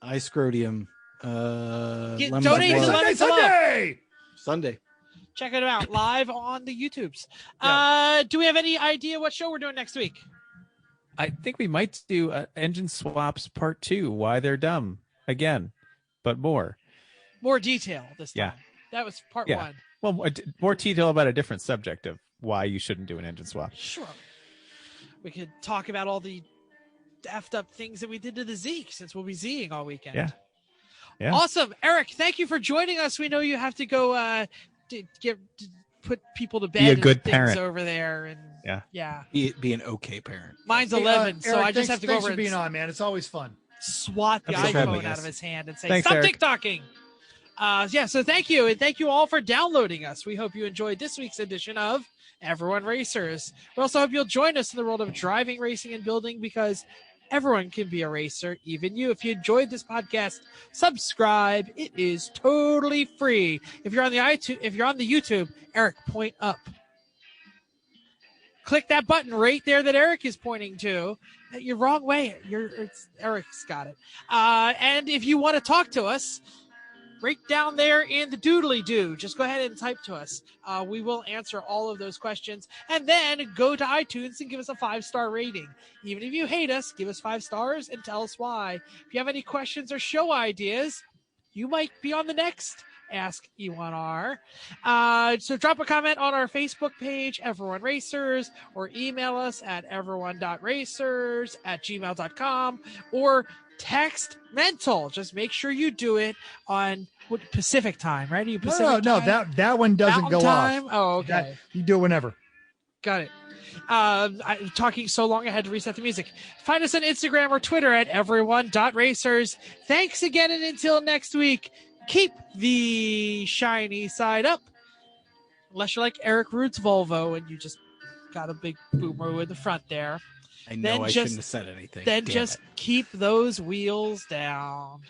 S4: iScrodium, lemons
S3: donate to
S4: Blood.
S3: Lemons
S1: Sunday!
S4: Sunday.
S3: Check it out live on the YouTubes. Do we have any idea what show we're doing next week?
S5: I think we might do engine swaps part 2. Why they're dumb again, but more.
S3: More detail this time.
S5: Yeah.
S3: That was part
S5: Yeah.
S3: 1.
S5: Well, more detail about a different subject of why you shouldn't do an engine swap.
S3: Sure. We could talk about all the effed up things that we did to the Zeke, since we'll be Zing all weekend.
S5: Yeah. Yeah.
S3: Awesome. Eric, thank you for joining us. We know you have to go put people to bed.
S5: Be a good
S3: and things
S5: parent.
S3: over there. And yeah.
S4: Be an okay parent.
S3: Mine's
S1: Hey,
S3: 11, so
S1: Eric,
S3: I just have to go
S1: thanks
S3: over
S1: for being
S3: and
S1: on, man. It's always fun.
S3: swat the
S5: Thanks for having
S3: iPhone out
S5: us.
S3: of his hand and say,
S5: Thanks,
S3: stop
S5: Eric.
S3: TikToking. So thank you. And thank you all for downloading us. We hope you enjoyed this week's edition of Everyone Racers. We also hope you'll join us in the world of driving, racing, and building, because everyone can be a racer, even you. If you enjoyed this podcast, subscribe. It is totally free. If you're on the YouTube, Eric, point up. Click that button right there that Eric is pointing to. You're wrong way. Eric's got it. And if you want to talk to us, right down there in the doodly doo, just go ahead and type to us. We will answer all of those questions. And then go to iTunes and give us a 5-star rating. Even if you hate us, give us 5 stars and tell us why. If you have any questions or show ideas, you might be on the next Ask E1R. So drop a comment on our Facebook page, Everyone Racers, or email us at everyone.racers@gmail.com, or text mental. Just make sure you do it on Pacific time, right? Are you Pacific
S1: No,
S3: time?
S1: that one doesn't
S3: Mountain
S1: go
S3: time?
S1: off.
S3: Oh, okay.
S1: You do it whenever.
S3: Got it. I'm talking so long I had to reset the music. Find us on Instagram or Twitter at everyone.racers. Thanks again, and until next week, keep the shiny side up. Unless you're like Eric Rood's Volvo and you just got a big boomer in the front there.
S4: I know I shouldn't have said anything.
S3: Then
S4: Damn
S3: just
S4: it.
S3: keep those wheels down.